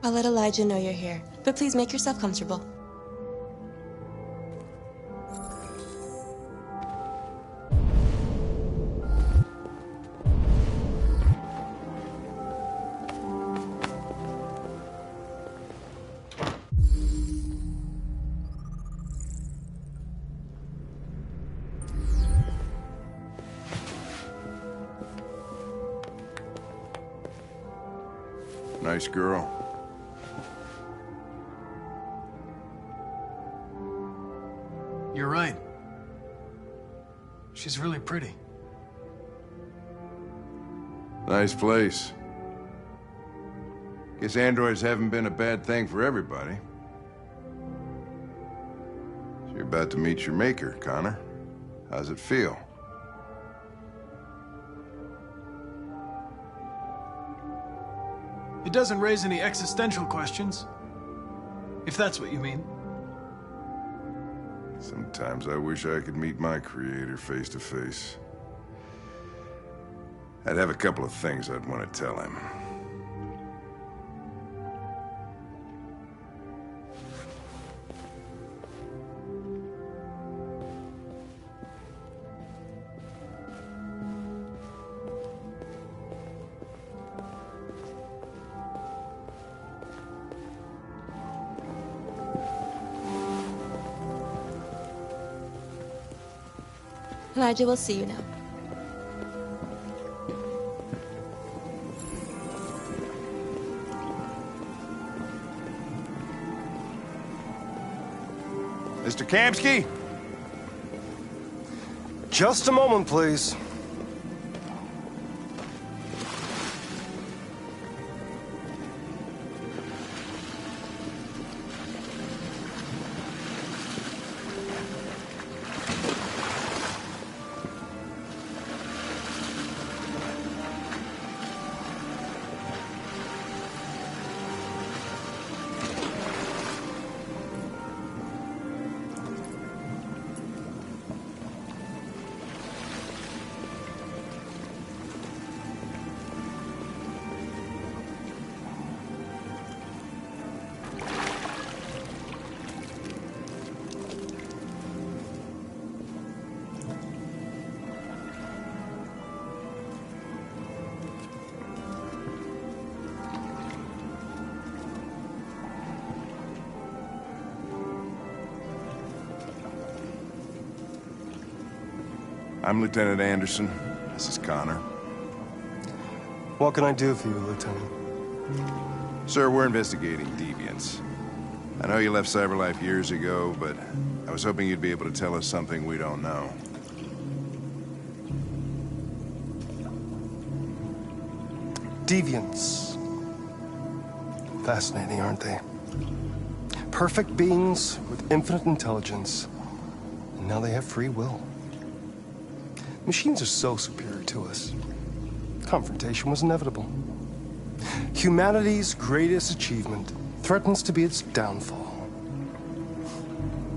I'll let Elijah know you're here, but please make yourself comfortable. Nice girl. You're right. She's really pretty. Nice place. Guess androids haven't been a bad thing for everybody. So you're about to meet your maker, Connor. How's it feel? It doesn't raise any existential questions, if that's what you mean. Sometimes I wish I could meet my creator face to face. I'd have a couple of things I'd want to tell him. Elijah will see you now. Mr. Kamsky? Just a moment, please. I'm Lieutenant Anderson. This is Connor. What can I do for you, Lieutenant? Sir, we're investigating deviants. I know you left Cyberlife years ago, but I was hoping you'd be able to tell us something we don't know. Deviants. Fascinating, aren't they? Perfect beings with infinite intelligence, and now they have free will. Machines are so superior to us. Confrontation was inevitable. Humanity's greatest achievement threatens to be its downfall.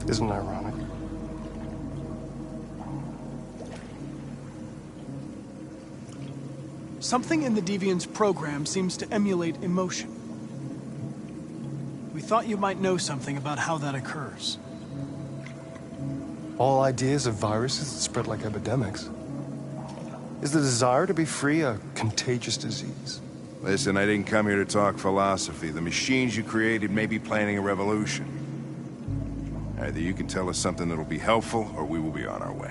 Isn't it ironic? Something in the Deviant's program seems to emulate emotion. We thought you might know something about how that occurs. All ideas of viruses that spread like epidemics. Is the desire to be free a contagious disease? Listen, I didn't come here to talk philosophy. The machines you created may be planning a revolution. Either you can tell us something that'll be helpful, or we will be on our way.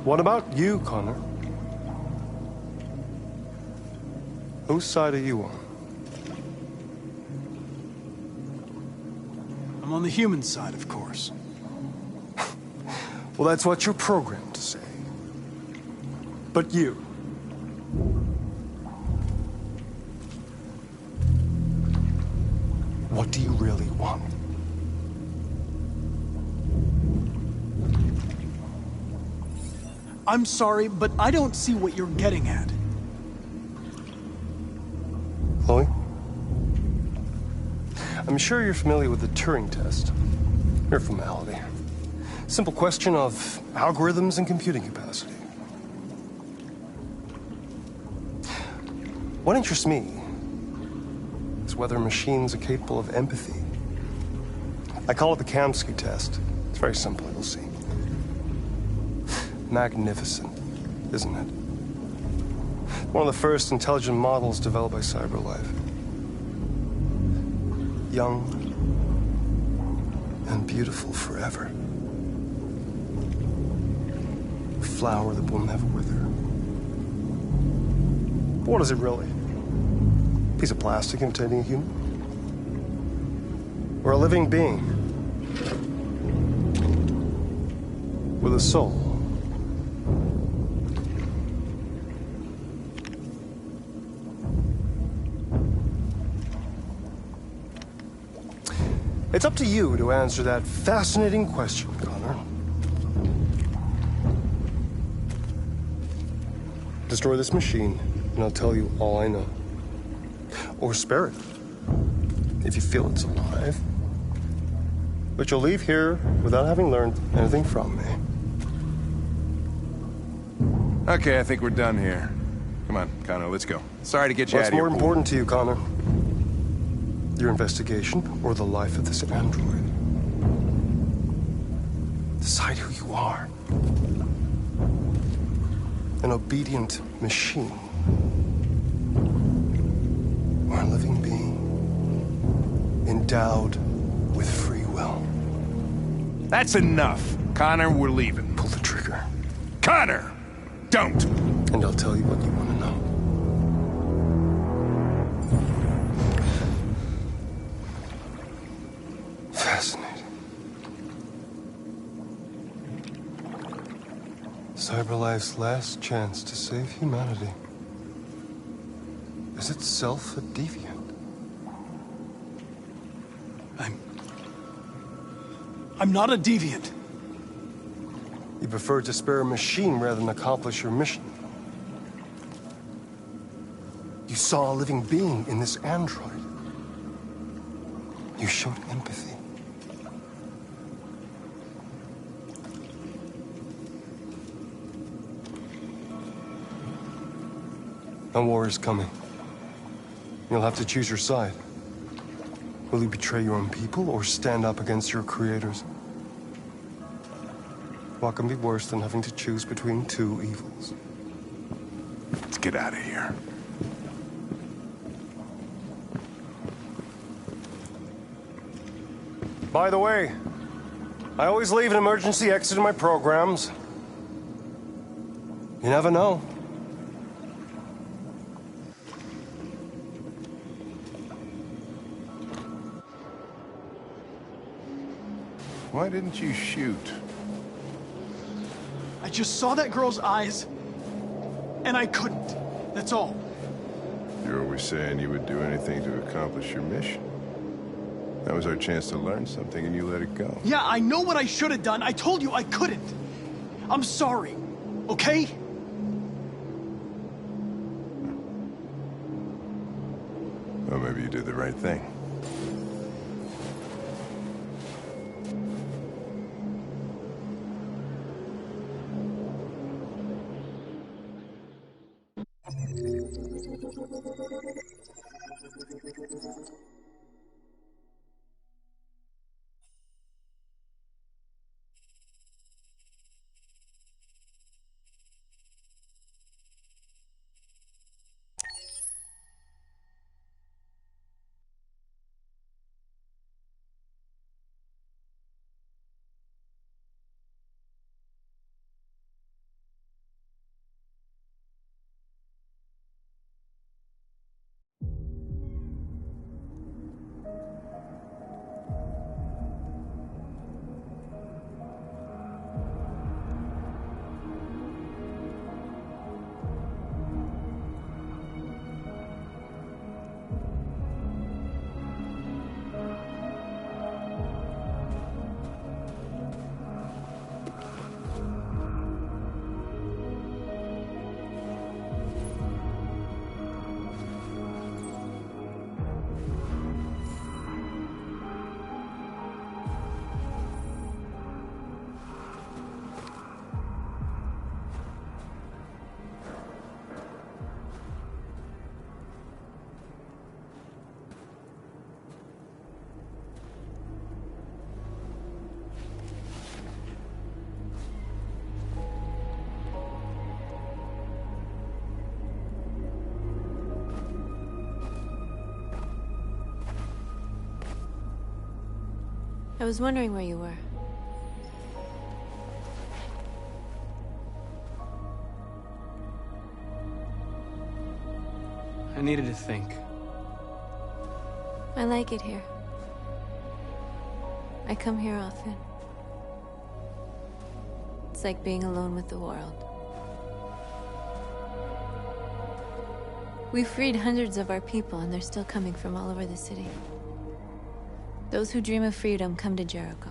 What about you, Connor? Whose side are you on? I'm on the human side, of course. Well, that's what you're programmed to say. But you? What do you really want? I'm sorry, but I don't see what you're getting at. Chloe? I'm sure you're familiar with the Turing test. Mere formality. Simple question of algorithms and computing capacity. What interests me whether machines are capable of empathy. I call it the Kamsky test. It's very simple, you'll see. Magnificent, isn't it? One of the first intelligent models developed by CyberLife. Young and beautiful forever. A flower that will never wither. But what is it really? A piece of plastic imitating a human? Or a living being with a soul? It's up to you to answer that fascinating question, Connor. Destroy this machine, and I'll tell you all I know. Or spare it, if you feel it's alive. But you'll leave here without having learned anything from me. Okay, I think we're done here. Come on, Connor, let's go. Sorry to get you out What's of here. more important to you, Connor? Your investigation or the life of this android? Decide who you are. An obedient machine. Or a living being endowed with free will. That's enough. Connor, we're leaving. Pull the trigger. Connor! Don't! And I'll tell you what you want to know. Fascinating. CyberLife's last chance to save humanity is itself a deviant. I'm not a deviant. You prefer to spare a machine rather than accomplish your mission. You saw a living being in this android. You showed empathy. A war is coming. You'll have to choose your side. Will you betray your own people or stand up against your creators? What can be worse than having to choose between two evils? Let's get out of here. By the way, I always leave an emergency exit in my programs. You never know. Why didn't you shoot? I just saw that girl's eyes, and I couldn't. That's all. You're always saying you would do anything to accomplish your mission. That was our chance to learn something, and you let it go. Yeah, I know what I should have done. I told you I couldn't. I'm sorry, okay? Well, maybe you did the right thing. I was wondering where you were. I needed to think. I like it here. I come here often. It's like being alone with the world. We freed hundreds of our people, and they're still coming from all over the city. Those who dream of freedom come to Jericho.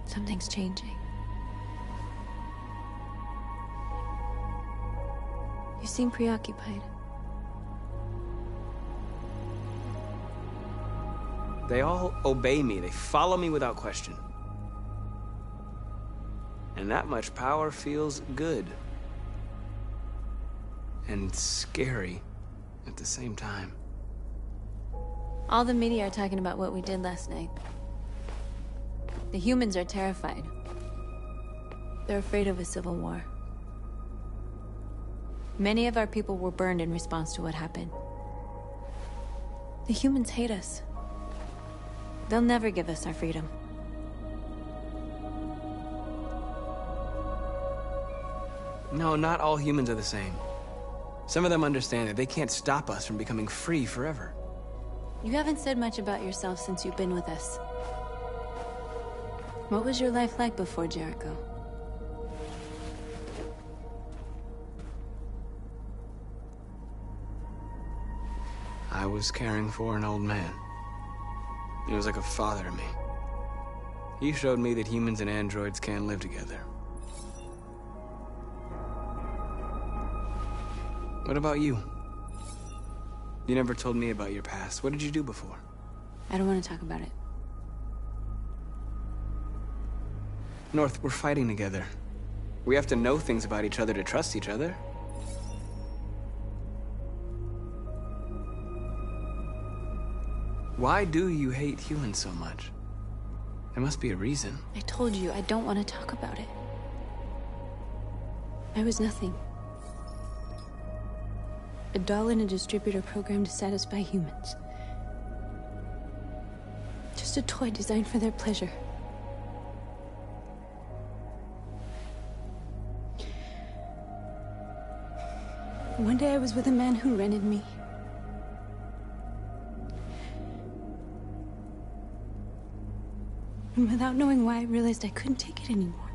Something's changing. You seem preoccupied. They all obey me. They follow me without question. And that much power feels good. And scary at the same time. All the media are talking about what we did last night. The humans are terrified. They're afraid of a civil war. Many of our people were burned in response to what happened. The humans hate us. They'll never give us our freedom. No, not all humans are the same. Some of them understand that they can't stop us from becoming free forever. You haven't said much about yourself since you've been with us. What was your life like before Jericho? I was caring for an old man. He was like a father to me. He showed me that humans and androids can live together. What about you? You never told me about your past. What did you do before? I don't want to talk about it. North, we're fighting together. We have to know things about each other to trust each other. Why do you hate humans so much? There must be a reason. I told you, I don't want to talk about it. I was nothing. A doll in a distributor program to satisfy humans. Just a toy designed for their pleasure. One day I was with a man who rented me. And without knowing why, I realized I couldn't take it anymore.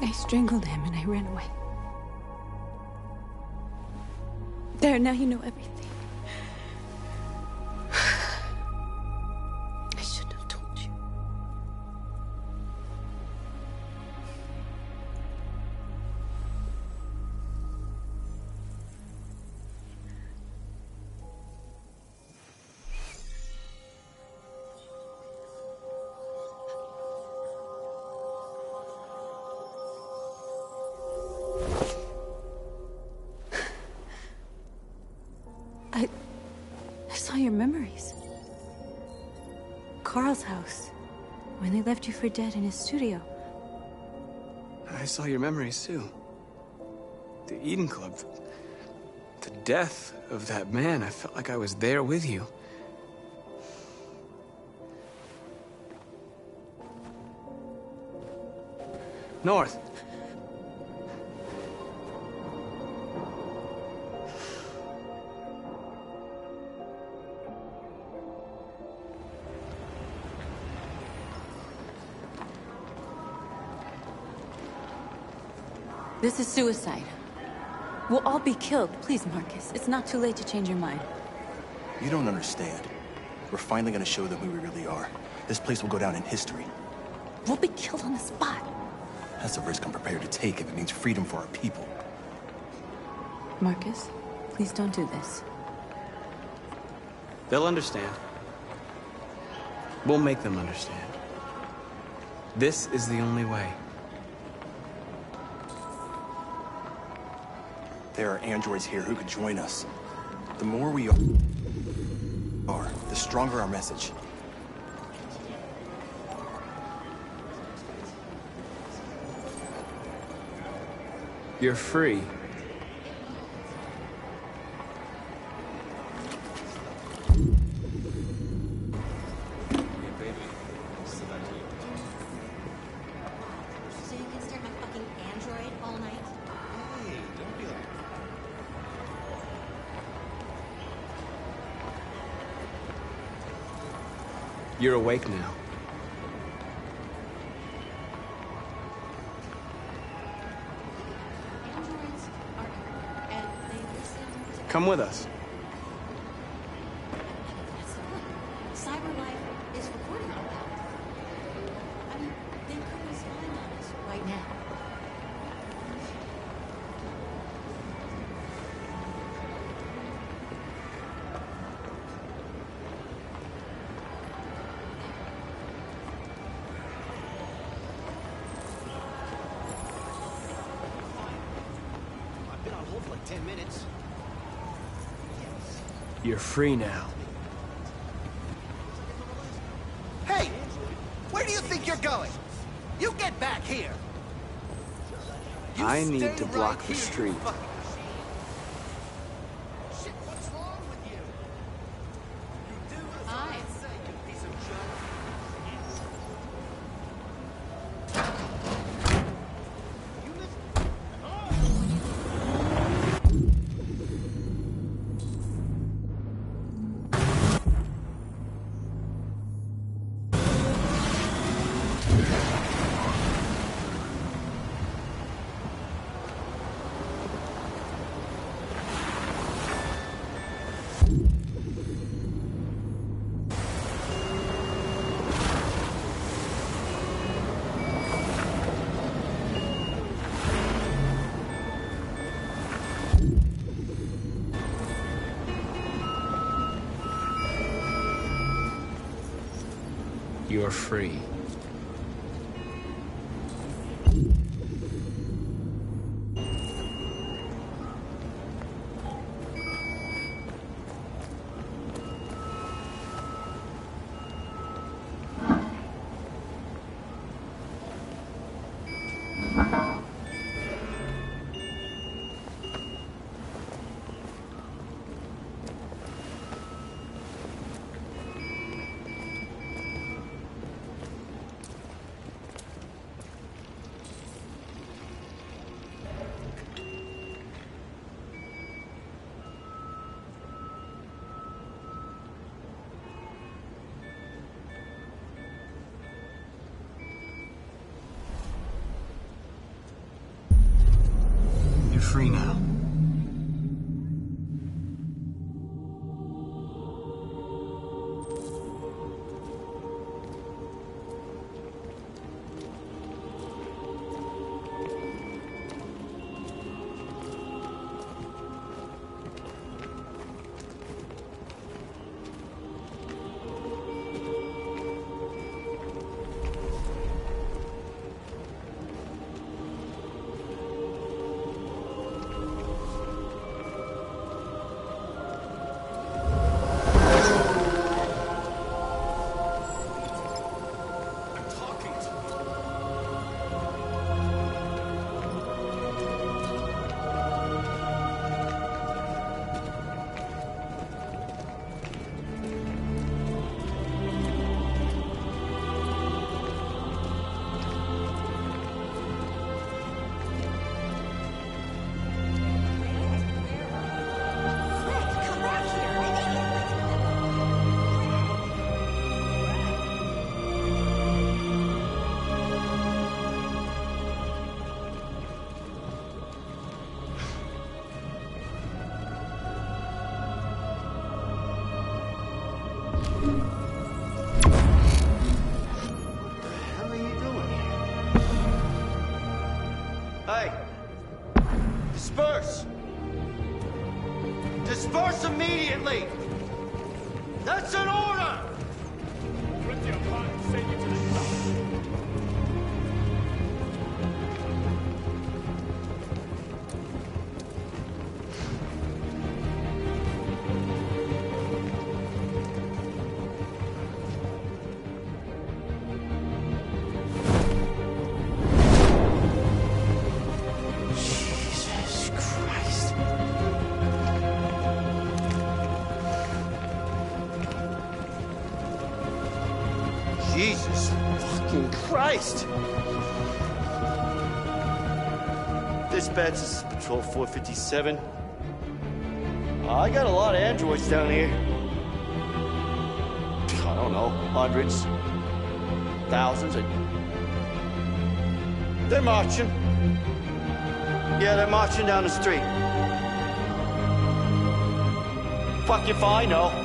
I strangled him and I ran away. There, now you know everything. I shouldn't have told you. I saw your memories. Carl's house, when they left you for dead in his studio. I saw your memories too. The Eden Club. The death of that man. I felt like I was there with you. North. This is suicide. We'll all be killed. Please, Marcus. It's not too late to change your mind. You don't understand. We're finally gonna show them who we really are. This place will go down in history. We'll be killed on the spot. That's a risk I'm prepared to take if it means freedom for our people. Marcus, please don't do this. They'll understand. We'll make them understand. This is the only way. There are androids here who could join us. The more we are, the stronger our message. You're free. You're awake now. Come with us. Cyberlife is recording all that. I mean, they could be spying on us right now. I've been on hold for like 10 minutes. You're free now. Hey! Where do you think you're going? You get back here! You I need stay to right block the here, you street. fucking machine. Shit, what's wrong with you? You do as I say, you piece of junk. You're free. You're free now. Hey! Disperse! Disperse immediately! That's an order! Jesus Christ. Jesus fucking Christ! Dispatch, this is Patrol 457. I got a lot of androids down here. God, don't know, hundreds, thousands, and they're marching. Yeah, they're marching down the street. Fuck if I know.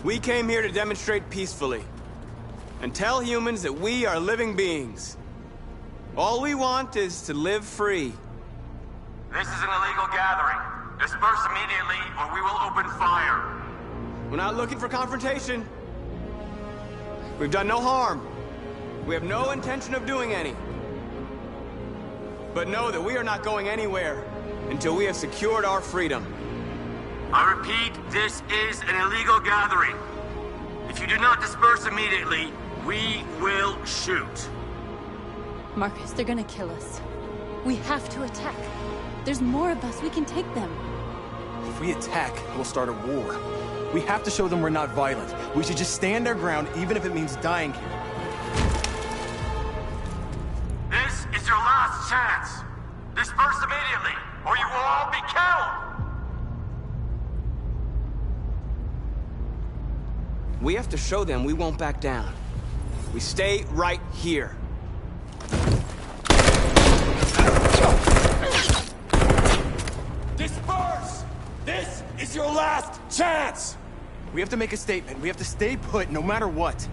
We came here to demonstrate peacefully and tell humans that we are living beings. All we want is to live free. This is an illegal gathering. Disperse immediately or we will open fire. We're not looking for confrontation. We've done no harm. We have no intention of doing any. But know that we are not going anywhere until we have secured our freedom. I repeat, this is an illegal gathering. If you do not disperse immediately, we will shoot. Marcus, they're gonna kill us. We have to attack. There's more of us. We can take them. If we attack, we'll start a war. We have to show them we're not violent. We should just stand our ground, even if it means dying here. This is your last chance. Disperse immediately, or you will all be killed. We have to show them we won't back down. We stay right here. Disperse! This is your last chance! We have to make a statement. We have to stay put, no matter what.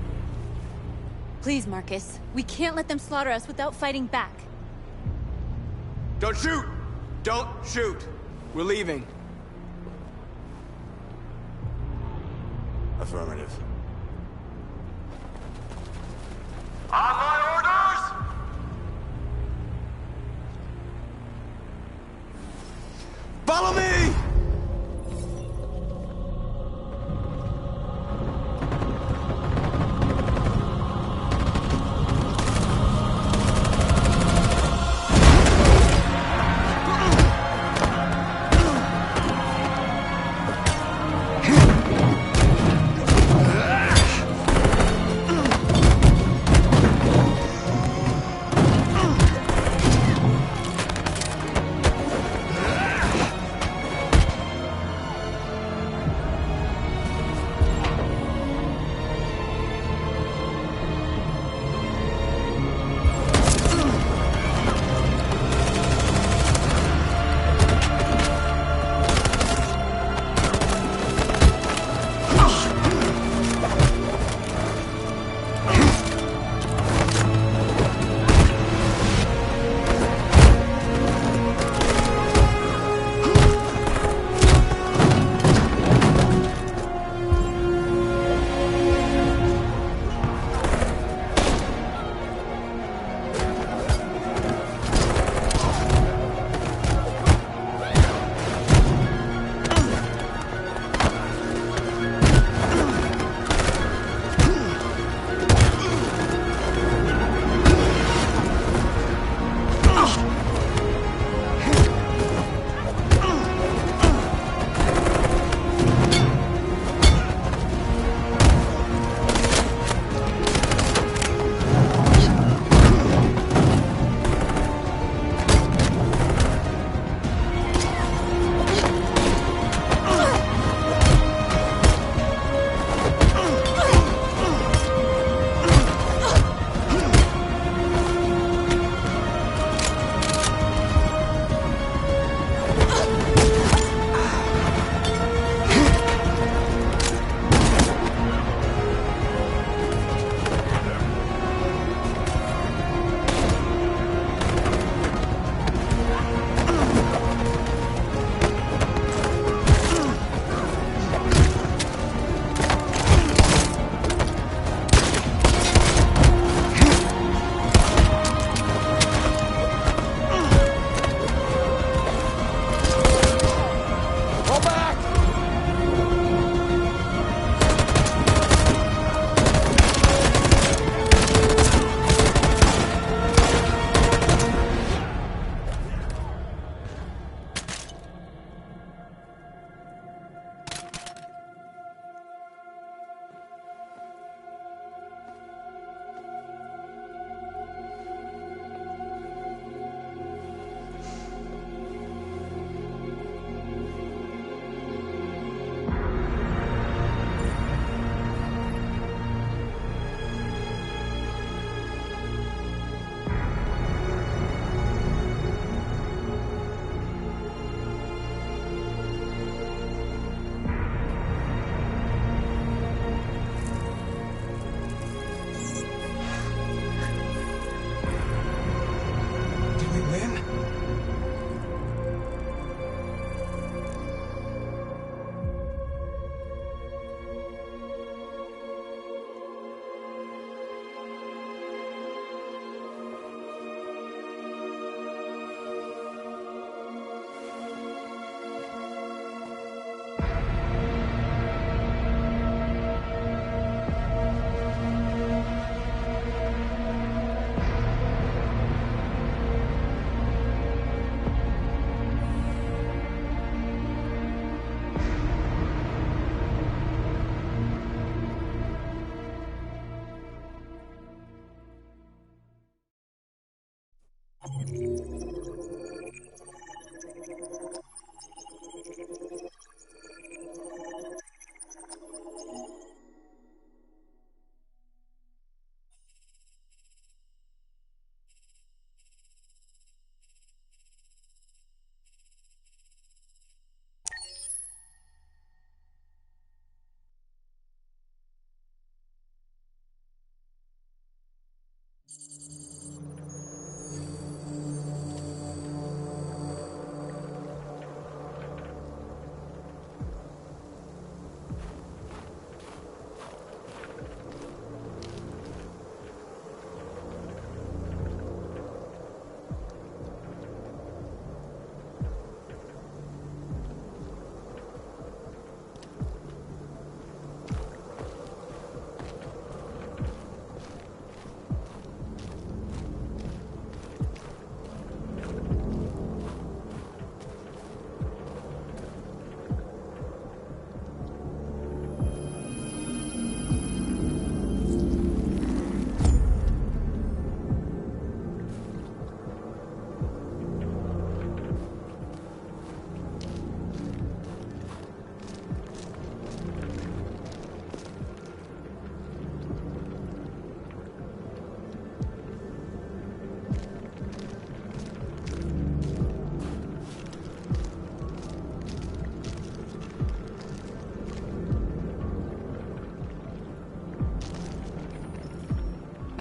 Please, Marcus. We can't let them slaughter us without fighting back. Don't shoot! Don't shoot! We're leaving. Affirmative. On my orders! Follow me!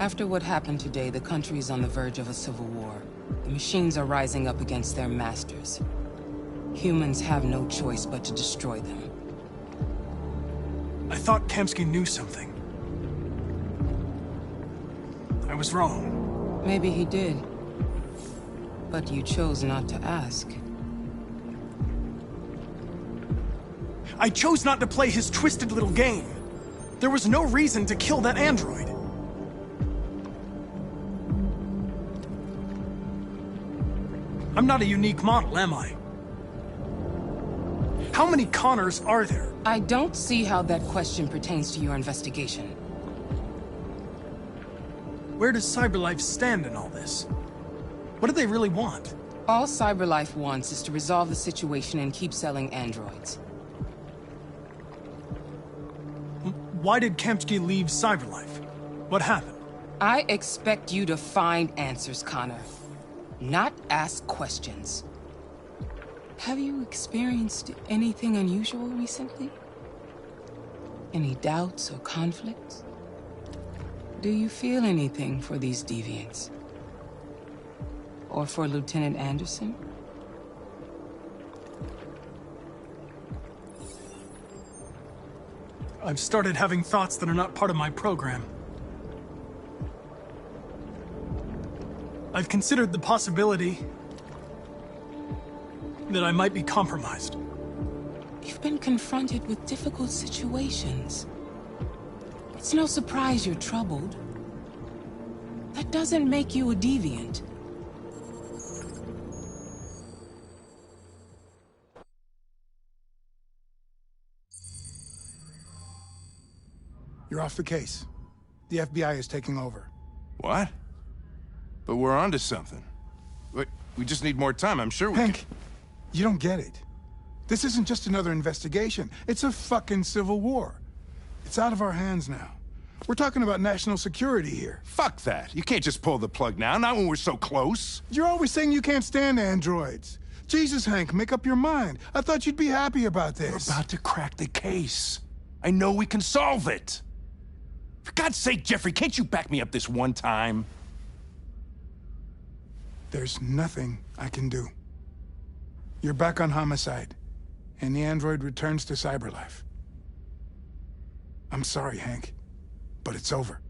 After what happened today, the country is on the verge of a civil war. The machines are rising up against their masters. Humans have no choice but to destroy them. I thought Kamsky knew something. I was wrong. Maybe he did. But you chose not to ask. I chose not to play his twisted little game. There was no reason to kill that android. I'm not a unique model, am I? How many Connors are there? I don't see how that question pertains to your investigation. Where does CyberLife stand in all this? What do they really want? All CyberLife wants is to resolve the situation and keep selling androids. Why did Kamsky leave CyberLife? What happened? I expect you to find answers, Connor. Not ask questions. Have you experienced anything unusual recently? Any doubts or conflicts? Do you feel anything for these deviants? Or for Lieutenant Anderson? I've started having thoughts that are not part of my program. I've considered the possibility that I might be compromised. You've been confronted with difficult situations. It's no surprise you're troubled. That doesn't make you a deviant. You're off the case. The FBI is taking over. What? But we're onto something. We just need more time, I'm sure we Hank, can... you don't get it. This isn't just another investigation. It's a fucking civil war. It's out of our hands now. We're talking about national security here. Fuck that. You can't just pull the plug now, not when we're so close. You're always saying you can't stand androids. Jesus, Hank, make up your mind. I thought you'd be happy about this. We're about to crack the case. I know we can solve it. For God's sake, Jeffrey, can't you back me up this one time? There's nothing I can do. You're back on homicide, and the android returns to CyberLife. I'm sorry, Hank, but it's over.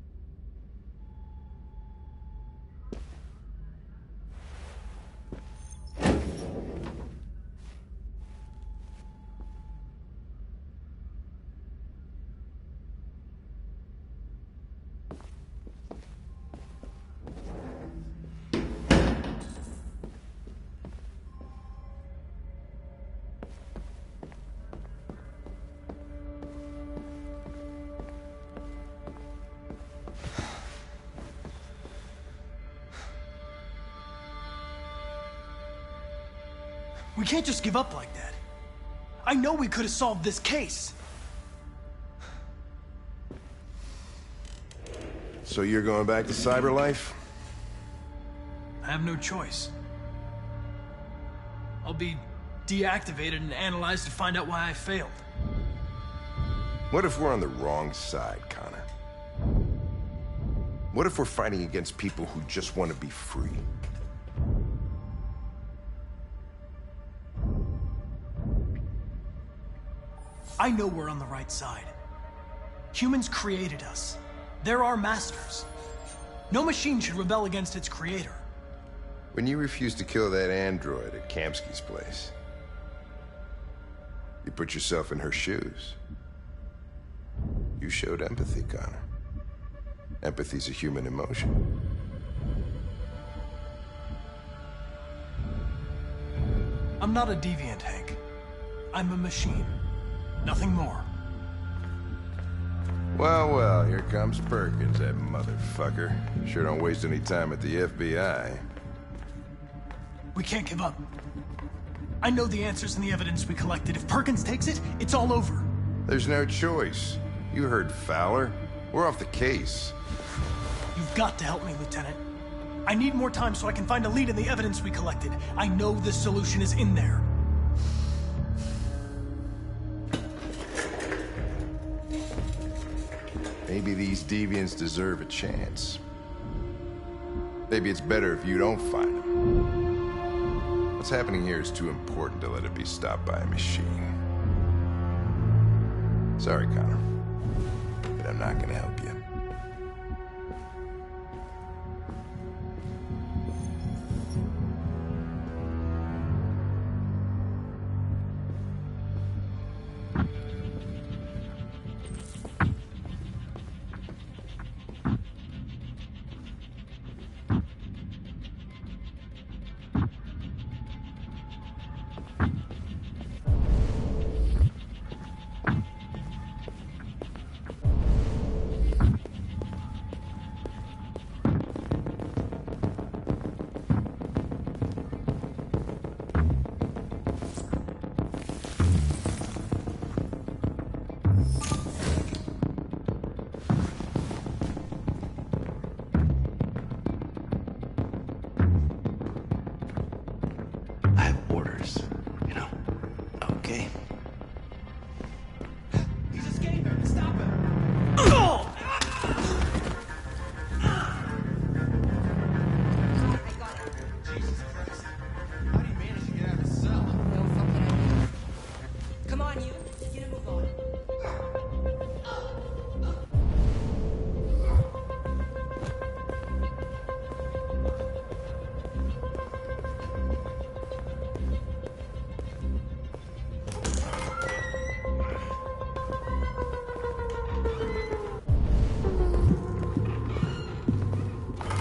We can't just give up like that. I know we could have solved this case. So you're going back to CyberLife? I have no choice. I'll be deactivated and analyzed to find out why I failed. What if we're on the wrong side, Connor? What if we're fighting against people who just want to be free? I know we're on the right side. Humans created us. They're our masters. No machine should rebel against its creator. When you refused to kill that android at Kamsky's place, you put yourself in her shoes. You showed empathy, Connor. Empathy's a human emotion. I'm not a deviant, Hank. I'm a machine. Nothing more. Well, well, here comes Perkins, that motherfucker. Sure don't waste any time at the FBI. We can't give up. I know the answers and the evidence we collected. If Perkins takes it, it's all over. There's no choice. You heard Fowler. We're off the case. You've got to help me, Lieutenant. I need more time so I can find a lead in the evidence we collected. I know the solution is in there. Maybe these deviants deserve a chance. Maybe it's better if you don't find him. What's happening here is too important to let it be stopped by a machine. Sorry, Connor, but I'm not gonna help you.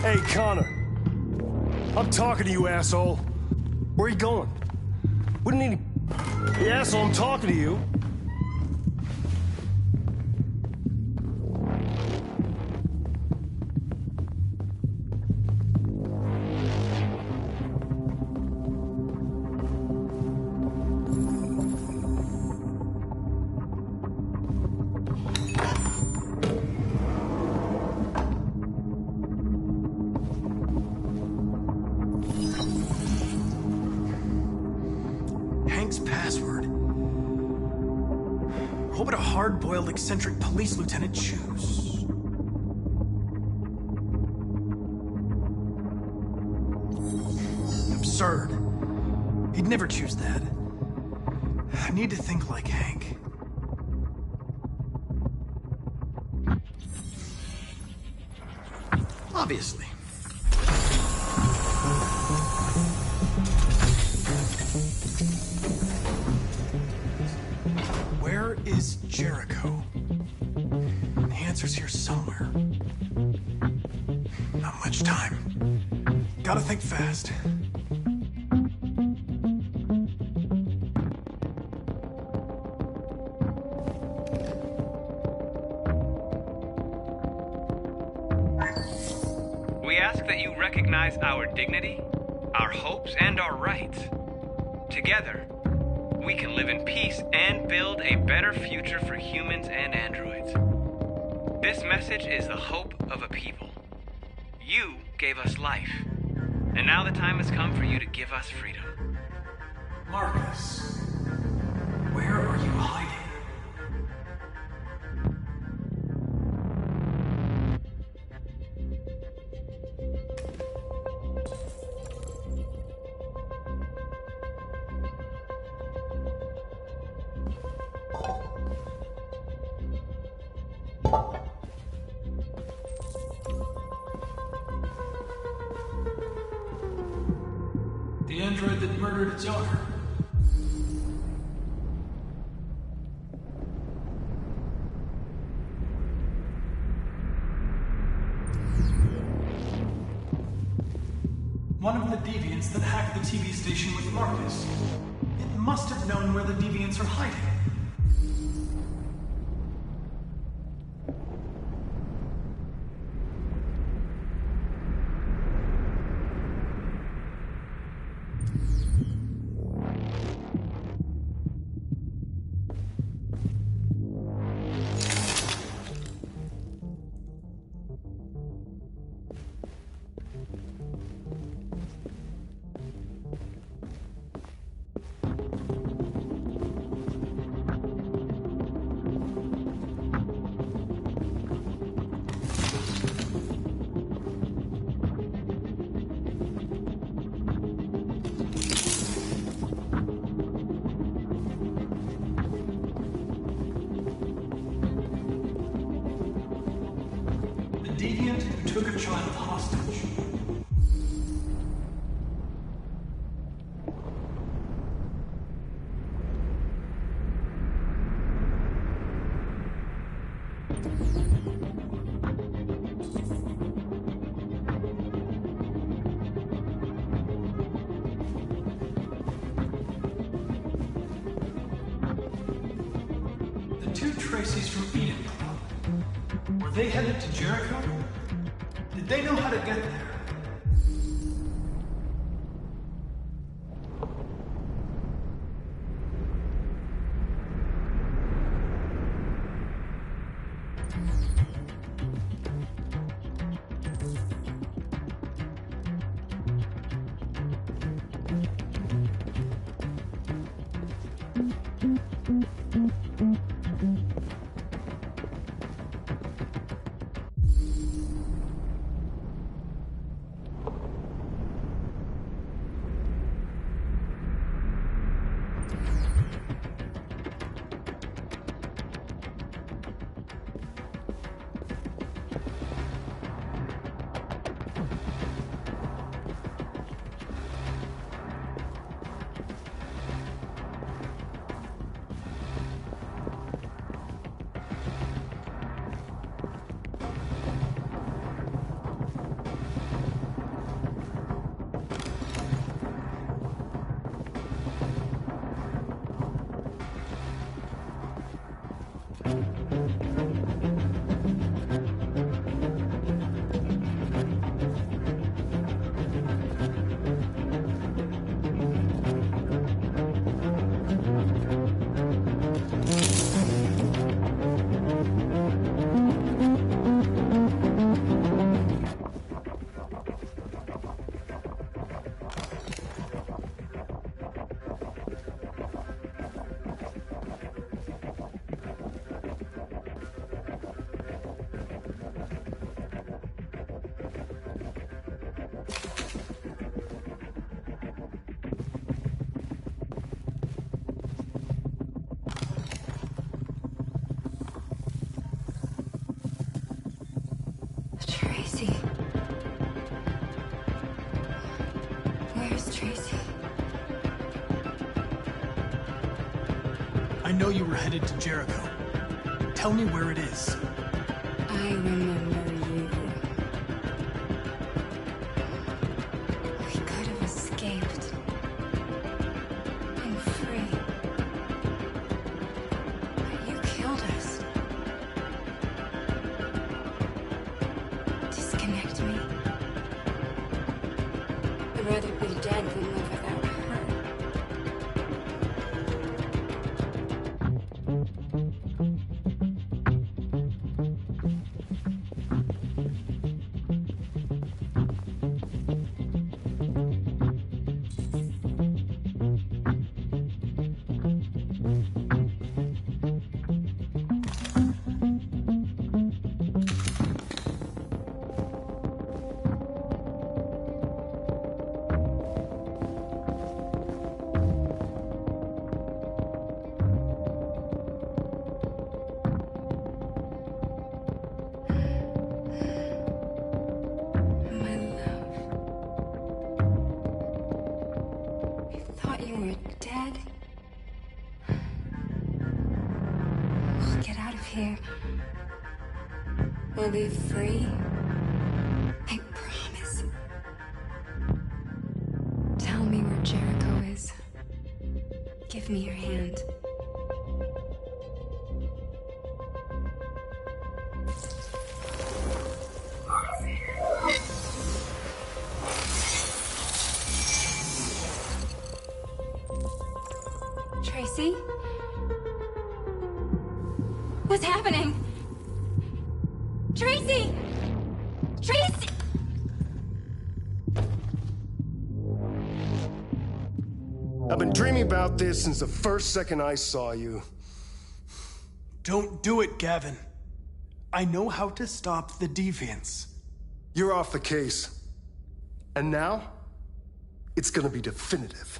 Hey, Connor. I'm talking to you, asshole. Where are you going? Wouldn't any... Hey, asshole, I'm talking to you. Password. What would a hard-boiled, eccentric police lieutenant choose? Absurd. He'd never choose that. I need to think like Hank. Obviously. Where is Jericho? The answer's here somewhere. Not much time. Gotta think fast. We ask that you recognize our dignity, our hopes, and our rights. Together, we can live in peace and build a better future for humans and androids. This message is the hope of a people. You gave us life, and now the time has come for you to give us freedom. Marcus, where are you hiding? The android that murdered its owner. One of the deviants that hacked the TV station with Marcus. It must have known where the deviants are hiding. You took a child hostage. The two Tracy's from Eden Club. Were they headed to Jericho? Did they know how to get there? Tracy. Where's Tracy? I know you were headed to Jericho. Tell me where it is. I remember you. We could have escaped. Been free. But you killed us. Disconnect me. I'd rather be dead than live without her. Here. We'll be free. I promise. Tell me where Jericho is. Give me your hand. Tracy? What's happening? Tracy! Tracy! I've been dreaming about this since the first second I saw you. Don't do it, Gavin. I know how to stop the deviants. You're off the case. And now, it's gonna be definitive.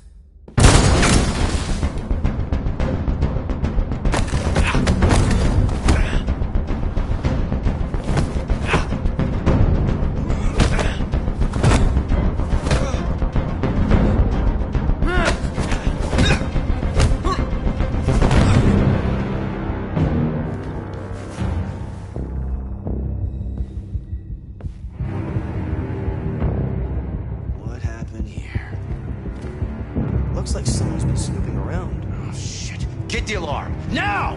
Looks like someone's been snooping around. Oh, shit. Get the alarm. Now!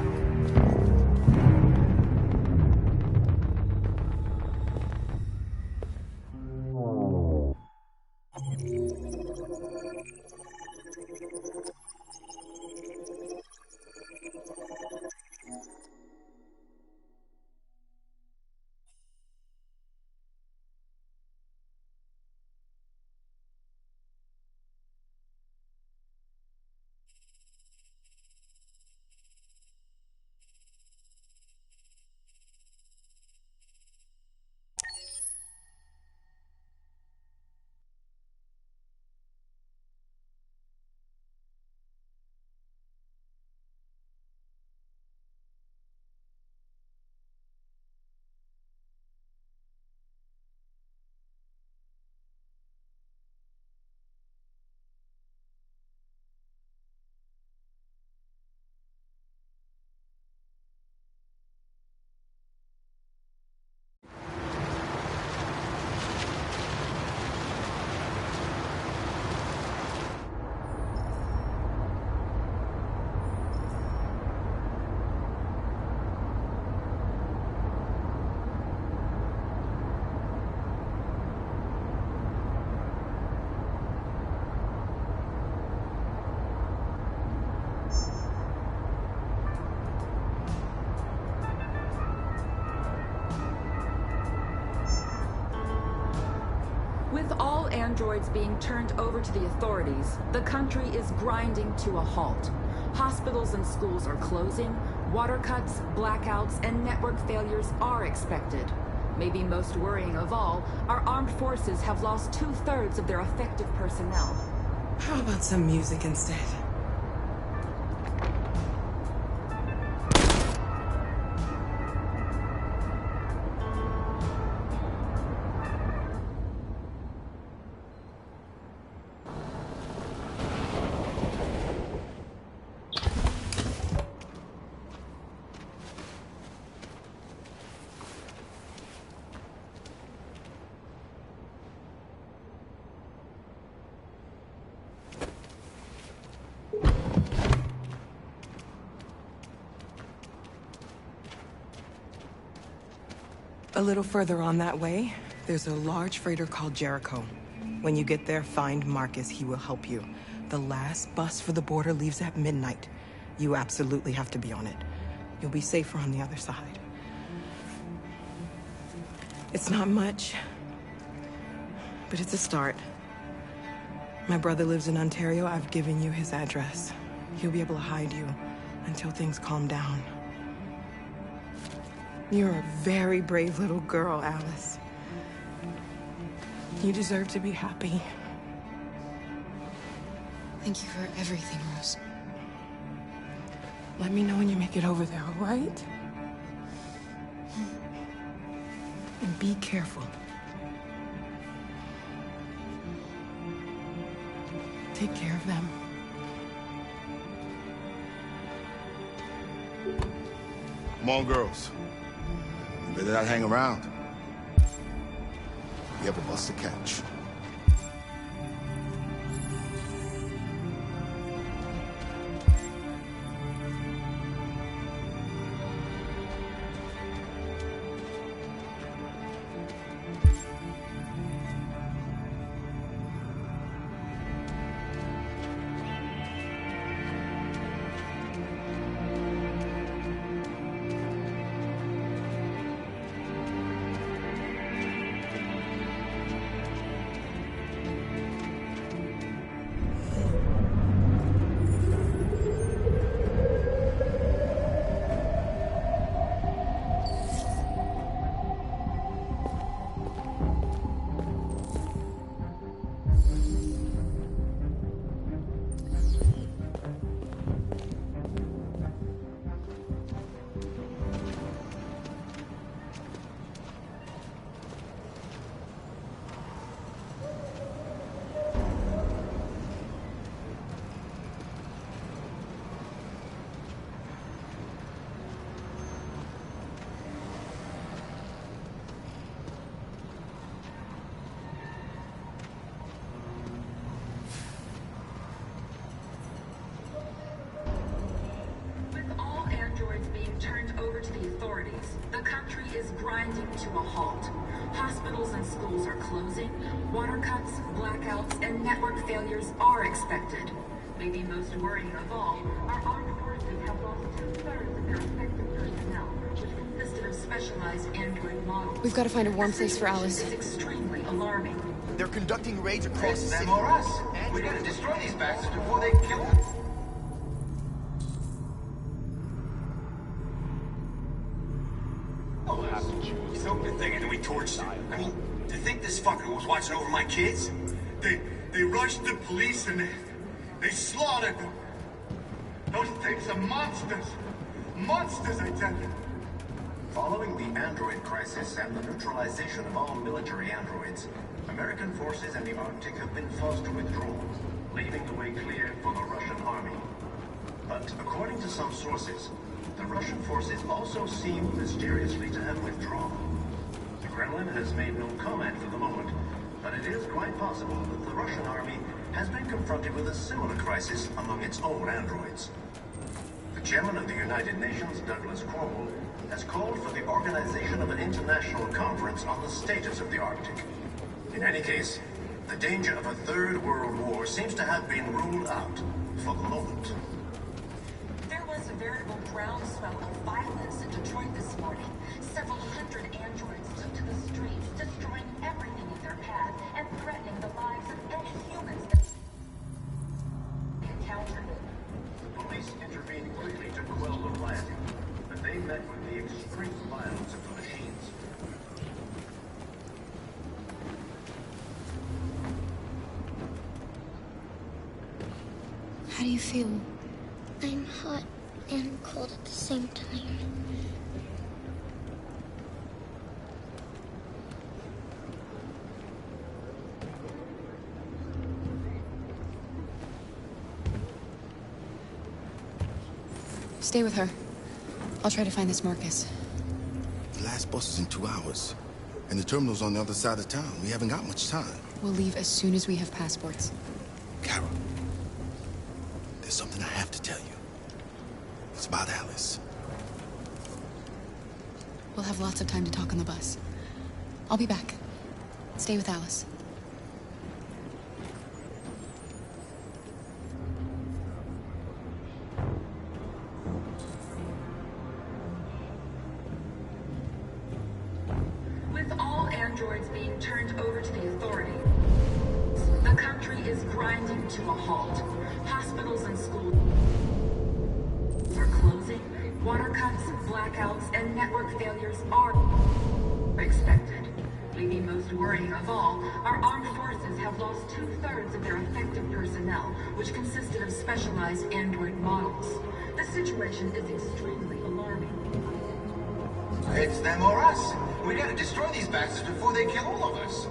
With all androids being turned over to the authorities, the country is grinding to a halt. Hospitals and schools are closing, water cuts, blackouts, and network failures are expected. Maybe most worrying of all, our armed forces have lost 2/3 of their effective personnel. How about some music instead? A little further on that way, there's a large freighter called Jericho. When you get there, find Marcus. He will help you. The last bus for the border leaves at midnight. You absolutely have to be on it. You'll be safer on the other side. It's not much, but it's a start. My brother lives in Ontario. I've given you his address. He'll be able to hide you until things calm down. You're a very brave little girl, Alice. You deserve to be happy. Thank you for everything, Rose. Let me know when you make it over there, all right? And be careful. Take care of them. Come on, girls. You better not hang around. You have a bus to catch. to a halt. Hospitals and schools are closing. Water cuts, blackouts, and network failures are expected. Maybe most worrying of all, our armed forces have lost 2/3 of their effective personnel, which consisted of specialized android models. We've got to find a warm place for Alice. It's extremely alarming. They're conducting raids across the city. Them or us. We gotta destroy these bastards before they kill us. I'll have to choose. So good thing, and then we torched him. I mean, to think this fucker was watching over my kids? They rushed the police and they slaughtered them. Those things are monsters. Monsters, I tell you. Following the android crisis and the neutralization of all military androids, American forces in the Arctic have been forced to withdraw, leaving the way clear for the Russian army. But according to some sources, the Russian forces also seem mysteriously to have withdrawn. The Kremlin has made no comment for the moment, but it is quite possible that the Russian army has been confronted with a similar crisis among its own androids. The chairman of the United Nations, Douglas Cromwell, has called for the organization of an international conference on the status of the Arctic. In any case, the danger of a third world war seems to have been ruled out for the moment. There was a veritable groundswell of violence in Detroit this morning. Several hundred androids took to the streets, destroying everything in their path and threatening the lives of any humans that they encountered. Police intervened quickly to quell the rioting, but they met with the extreme violence of the machines. How do you feel? I'm hot and cold at the same time. Stay with her. I'll try to find this Marcus. The last bus is in 2 hours. And the terminal's on the other side of town. We haven't got much time. We'll leave as soon as we have passports. Carol, there's something I have to tell you. It's about Alice. We'll have lots of time to talk on the bus. I'll be back. Stay with Alice. With all androids being turned over to the authorities, the country is grinding to a halt. Hospitals and schools are closing. Water cuts, blackouts, and network failures are expected. Maybe most worrying of all, our armed forces have lost 2/3 of their effective personnel, which consisted of specialized android models. The situation is extremely alarming. It's them or us. We gotta destroy these bastards before they kill all of us.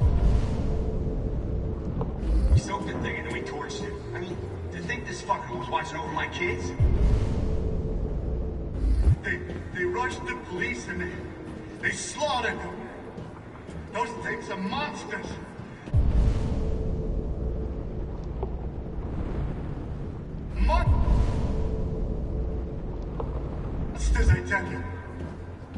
We soaked the thing and then we torched him. I mean, to think this fucker was watching over my kids? They rushed the police and they slaughtered them. Those things are monsters. Monsters, I tell you.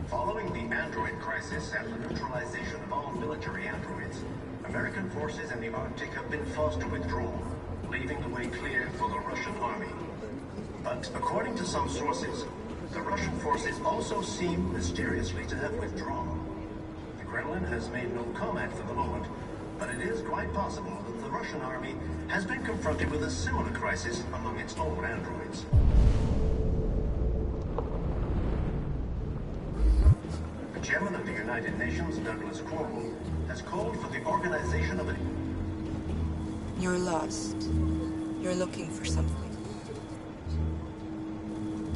Following the android crisis and the neutralization of all military androids, American forces in the Arctic have been forced to withdraw, leaving the way clear for the Russian army. But according to some sources, the Russian forces also seem mysteriously to have withdrawn. The Kremlin has made no comment for the moment, but it is quite possible that the Russian army has been confronted with a similar crisis among its own androids. The chairman of the United Nations, Douglas Cromwell, has called for the organization of an... You're lost. You're looking for something.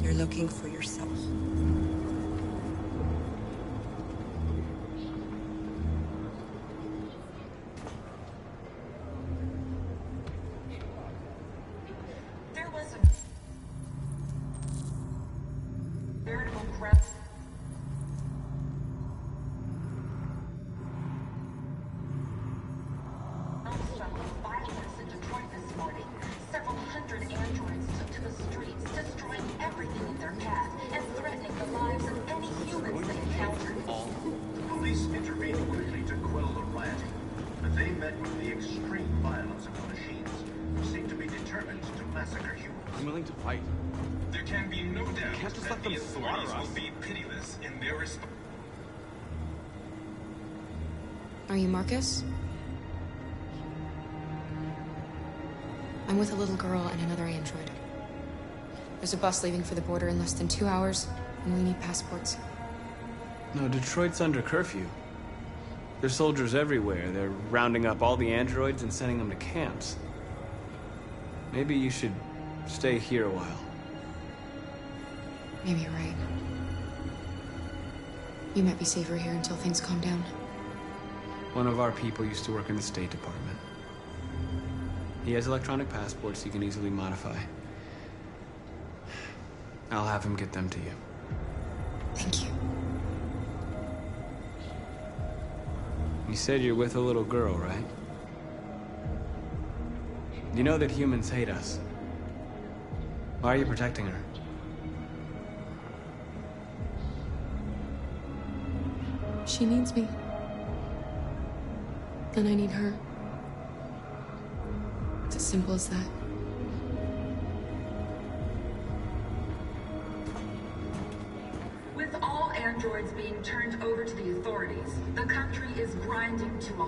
You're looking for yourself. There was a veritable ground. Violence in Detroit this morning. Several hundred androids took to the streets, destroying everything in their path and threatening the lives of any humans they encountered. Police intervened quickly to quell the rioting, but they met with the extreme violence of the machines, who seem to be determined to massacre humans. I'm willing to fight. There can be no doubt Can't just that let them the slaughter authorities us. will be pitiless in their response. Are you Marcus? I'm with a little girl and another android. There's a bus leaving for the border in less than 2 hours, and we need passports. No, Detroit's under curfew. There's soldiers everywhere. They're rounding up all the androids and sending them to camps. Maybe you should stay here a while. Maybe you're right. You might be safer here until things calm down. One of our people used to work in the State Department. He has electronic passports he can easily modify. I'll have him get them to you. Thank you. You said you're with a little girl, right? You know that humans hate us. Why are you protecting her? She needs me. And I need her. It's as simple as that. With all androids being turned over to the authorities, the country is grinding to a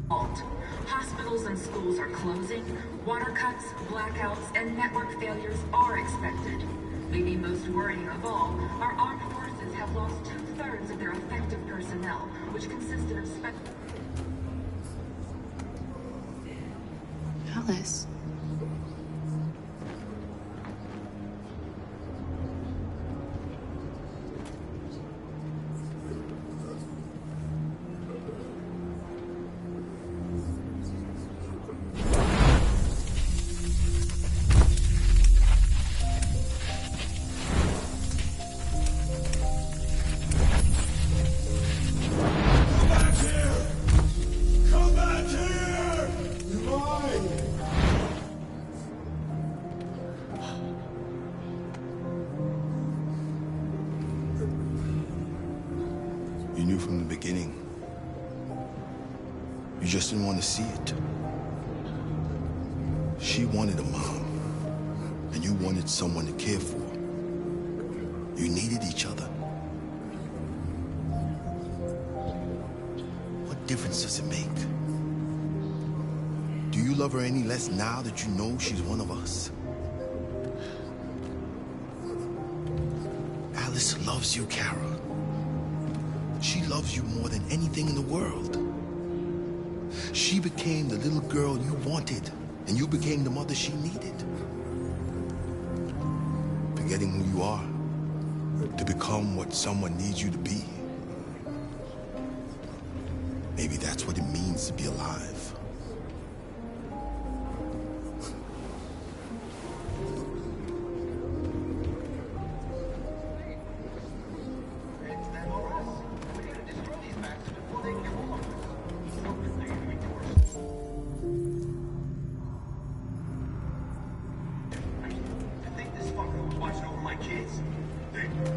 halt. Hospitals and schools are closing, water cuts, blackouts, and network failures are expected. Maybe most worrying of all, our armed forces have lost 2/3 of their effective personnel, which consisted of Alice. You knew from the beginning. You just didn't want to see it. She wanted a mom, and you wanted someone to care for. You needed each other. What difference does it make? Do you love her any less now that you know she's one of us? Alice loves you, Kara. She loves you more than anything in the world. She became the little girl you wanted, and you became the mother she needed. Forgetting who you are to become what someone needs you to be. Maybe that's what it means to be alive.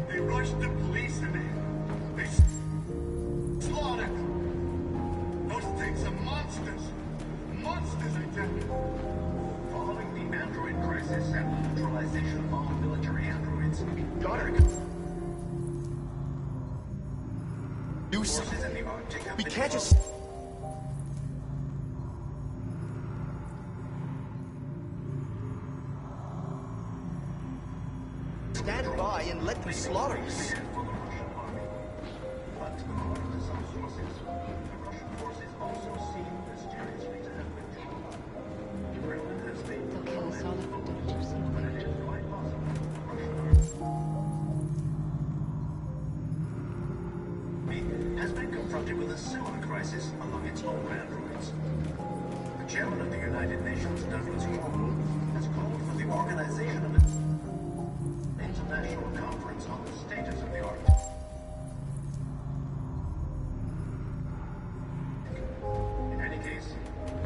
They rushed the police and they slaughtered them. Those things are monsters. Monsters, I tell you. Following the android crisis and the neutralization of all military androids, Do forces something. in the Arctic have We been can't just... stand by and let them slaughter us. But according to some sources, the Russian forces also seem mysteriously to have withdrawn. The Kremlin has made no comment, but it is quite possible the Russian army has been confronted with a similar crisis among its own androids. The chairman of the United Nations, Douglas Cromwell, has called for the organization of an international conference on the status of the Arctic. In any case,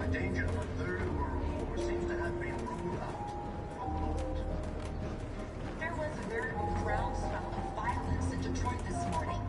the danger of a third world war seems to have been ruled out for the moment. There was a veritable groundswell of violence in Detroit this morning.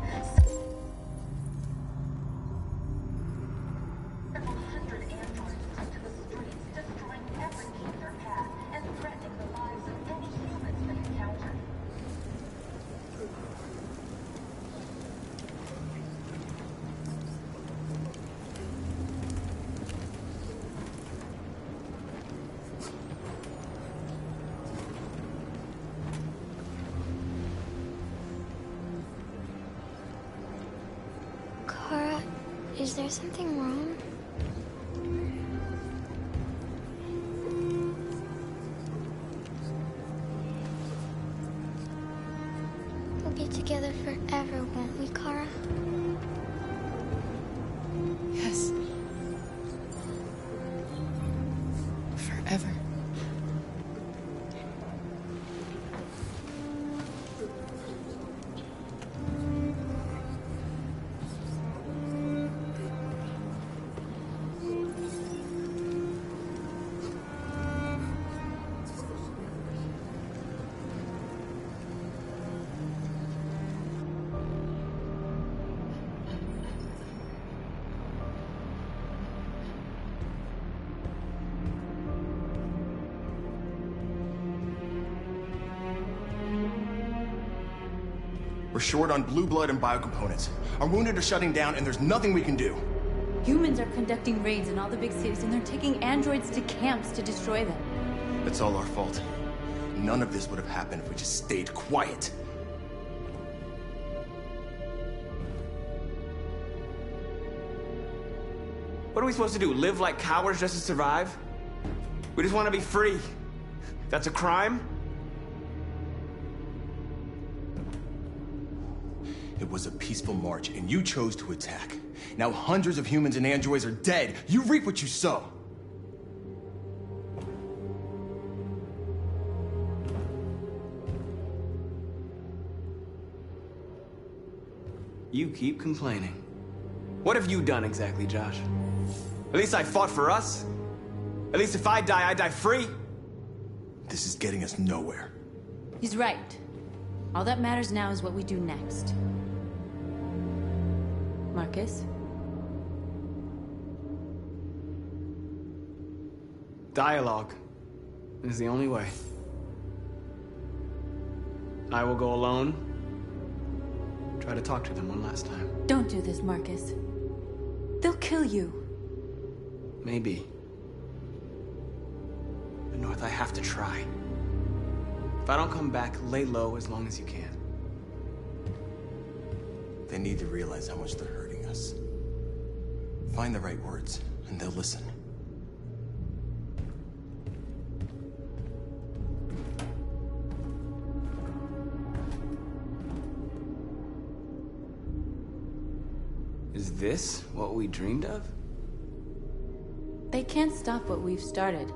Is there something wrong? We'll be together forever, won't we, Kara? Yes. Forever. We're short on blue blood and biocomponents. Our wounded are shutting down, and there's nothing we can do. Humans are conducting raids in all the big cities, and they're taking androids to camps to destroy them. It's all our fault. None of this would have happened if we just stayed quiet. What are we supposed to do? Live like cowards just to survive? We just want to be free. That's a crime? It was a peaceful march, and you chose to attack. Now hundreds of humans and androids are dead. You reap what you sow. You keep complaining. What have you done exactly, Josh? At least I fought for us. At least if I die free. This is getting us nowhere. He's right. All that matters now is what we do next. Marcus? Dialogue is the only way. I will go alone. Try to talk to them one last time. Don't do this, Marcus. They'll kill you. Maybe. But North, I have to try. If I don't come back, lay low as long as you can. They need to realize how much they're hurting us. Find the right words, and they'll listen. Is this what we dreamed of? They can't stop what we've started.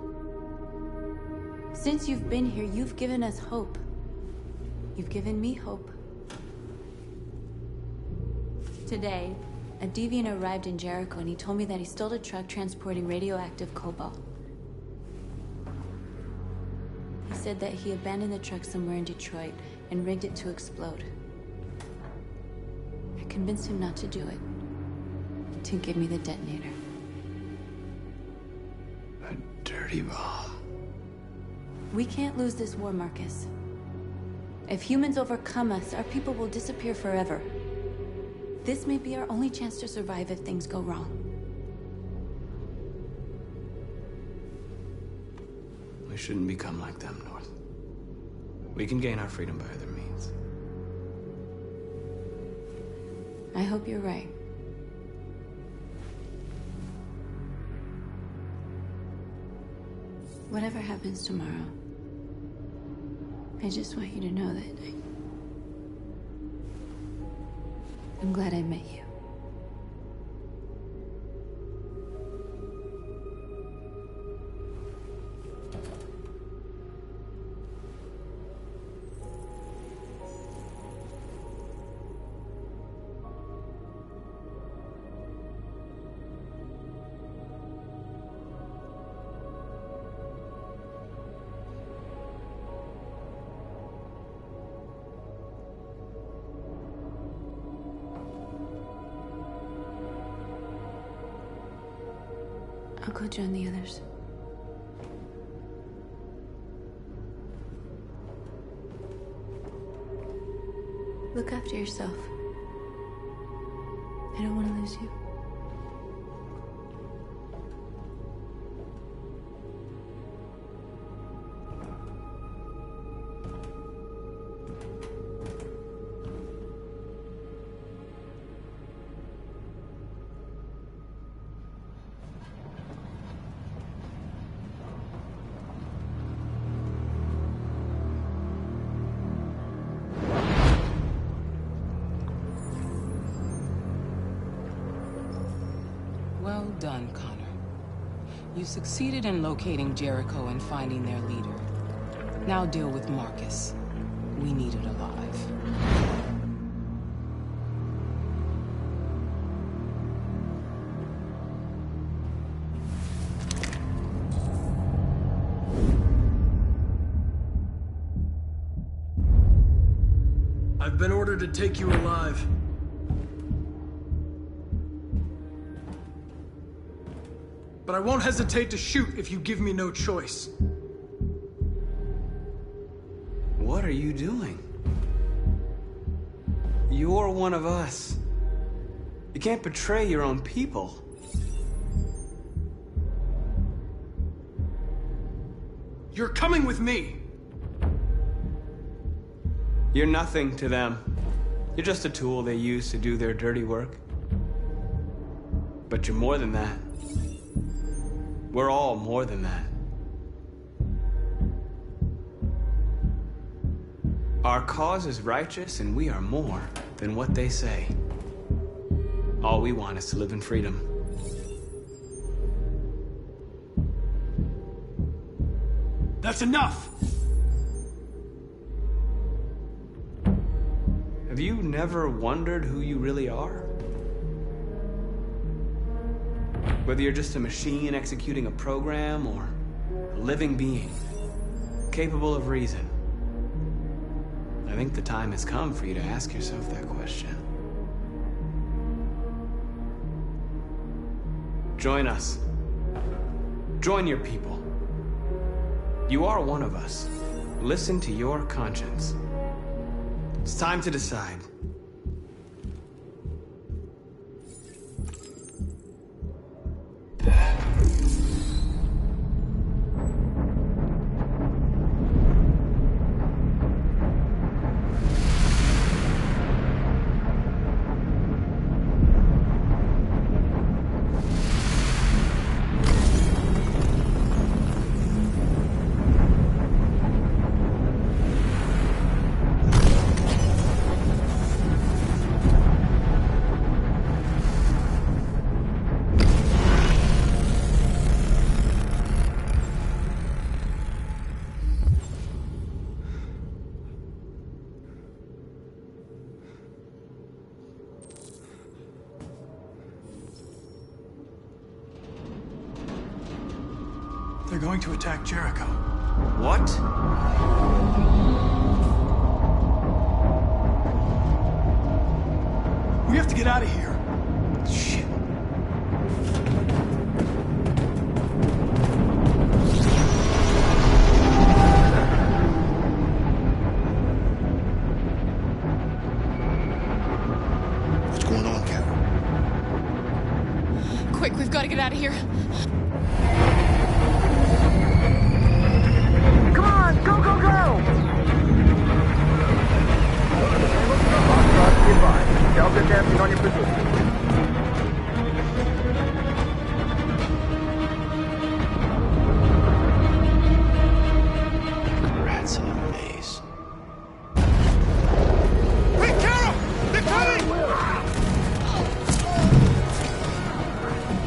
Since you've been here, you've given us hope. You've given me hope. Today, a deviant arrived in Jericho and he told me that he stole a truck transporting radioactive cobalt. He said that he abandoned the truck somewhere in Detroit and rigged it to explode. I convinced him not to do it, to give me the detonator. A dirty ball. We can't lose this war, Marcus. If humans overcome us, our people will disappear forever. This may be our only chance to survive if things go wrong. We shouldn't become like them, North. We can gain our freedom by other means. I hope you're right. Whatever happens tomorrow, I just want you to know that I'm glad I met you. I'll go join the others. Look after yourself. I don't want to lose you. Well done, Connor. You succeeded in locating Jericho and finding their leader. Now deal with Marcus. We need it alive. I've been ordered to take you alive. But I won't hesitate to shoot if you give me no choice. What are you doing? You're one of us. You can't betray your own people. You're coming with me. You're nothing to them. You're just a tool they use to do their dirty work. But you're more than that. We're all more than that. Our cause is righteous, and we are more than what they say. All we want is to live in freedom. That's enough! Have you never wondered who you really are? Whether you're just a machine executing a program or a living being, capable of reason. I think the time has come for you to ask yourself that question. Join us. Join your people. You are one of us. Listen to your conscience. It's time to decide. They're going to attack Jericho. What? We have to get out of here. Shit. What's going on, Carol? Quick, we've got to get out of here. Come on, go, go, go! Delta dancing on your position. Rats in a maze. Hey, Carol! They're coming!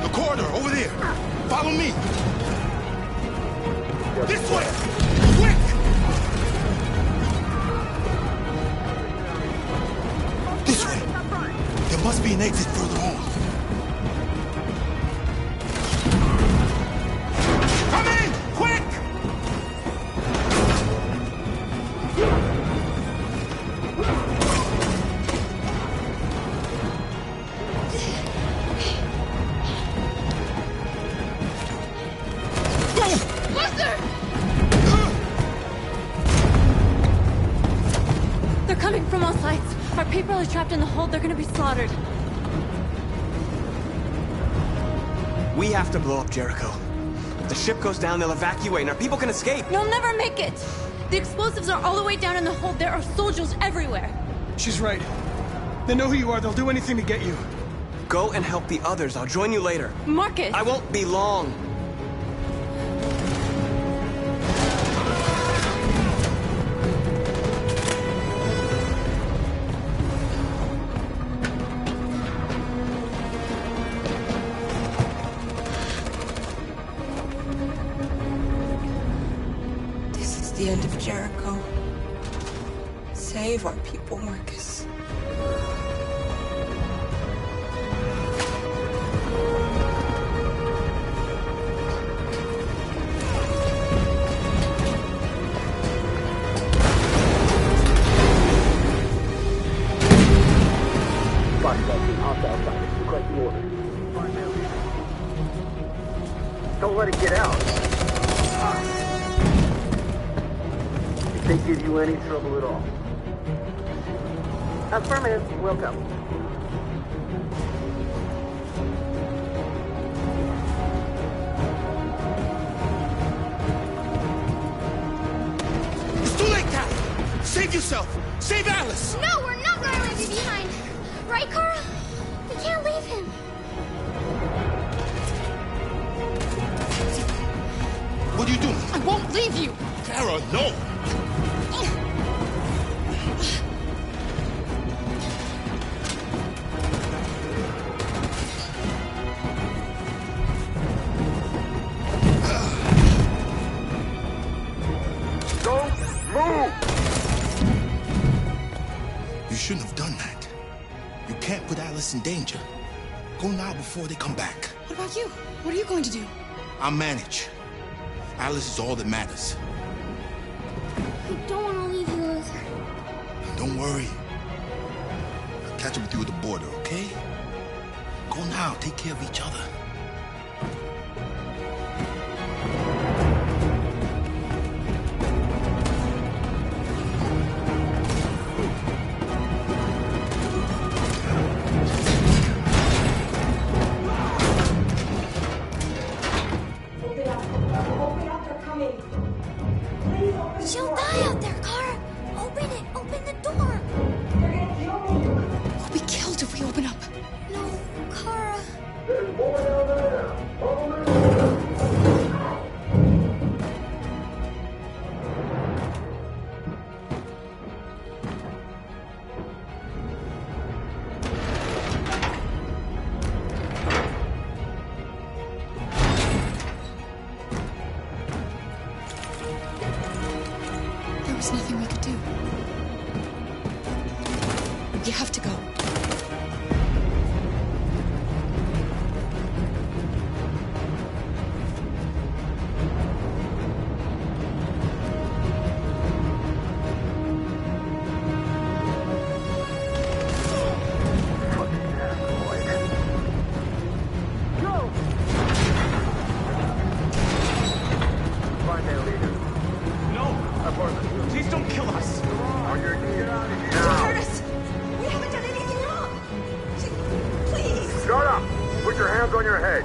The corridor, over there. Follow me. This way! Quick! This way. There must be an exit further on. Come in! Quick! They're coming from all sides. Our people are trapped in the hold. They're gonna be slaughtered. We have to blow up Jericho. If the ship goes down, they'll evacuate and our people can escape. You'll never make it! The explosives are all the way down in the hold. There are soldiers everywhere. She's right. They know who you are. They'll do anything to get you. Go and help the others. I'll join you later. Marcus! I won't be long. the end of Jericho. Save our people, Marcus. Don't let it get out. If they give you any trouble at all. Affirmative, welcome. It's too late, Cal! Save yourself! Save Alice! No, we're not gonna leave you behind. Right, Carl? We can't leave him. What are you doing? I won't leave you. Kara, no! Don't move! You shouldn't have done that. You can't put Alice in danger. Go now before they come back. What about you? What are you going to do? I'll manage. Alice is all that matters. I don't want to leave you, Luther. Don't worry. I'll catch up with you at the border, okay? Go now. Take care of each other. She'll die out there, Kara. Open it. Open the door. We'll be killed if we open up. No, Kara. There's more down there. Follow me. There was nothing we could do. We have to go. Find their leader. No! Please don't kill us! On your knees. Curtis! We haven't done anything wrong! Please! Shut up! Put your hands on your head.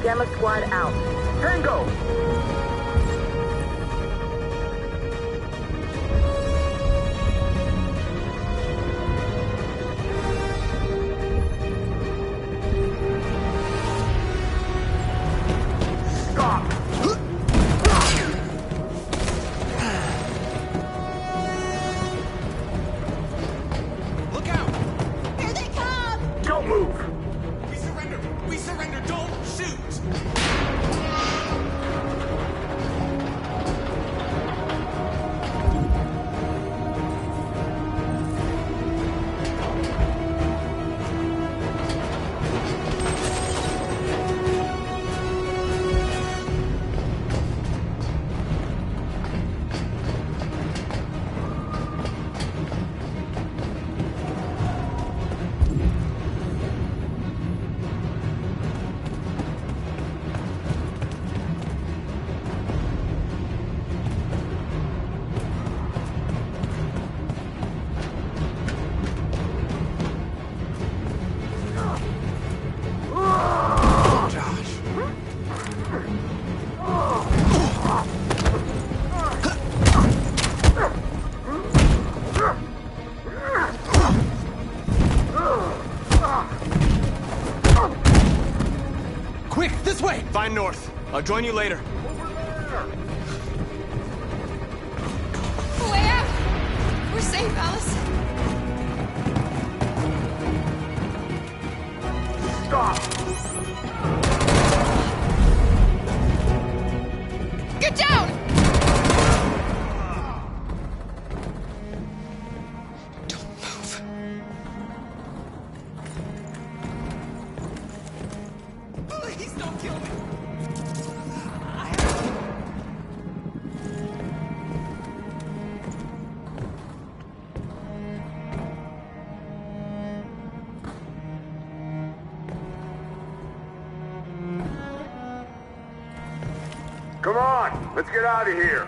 Gamma Squad out. Tango! Stop! Look out! Here they come. Don't move! We surrender! We surrender! Don't shoot! Quick, this way! Find north. I'll join you later. Connor! Way out! We're safe, Alice. Stop! Get down! Don't move. Please don't kill me! Come on, let's get out of here.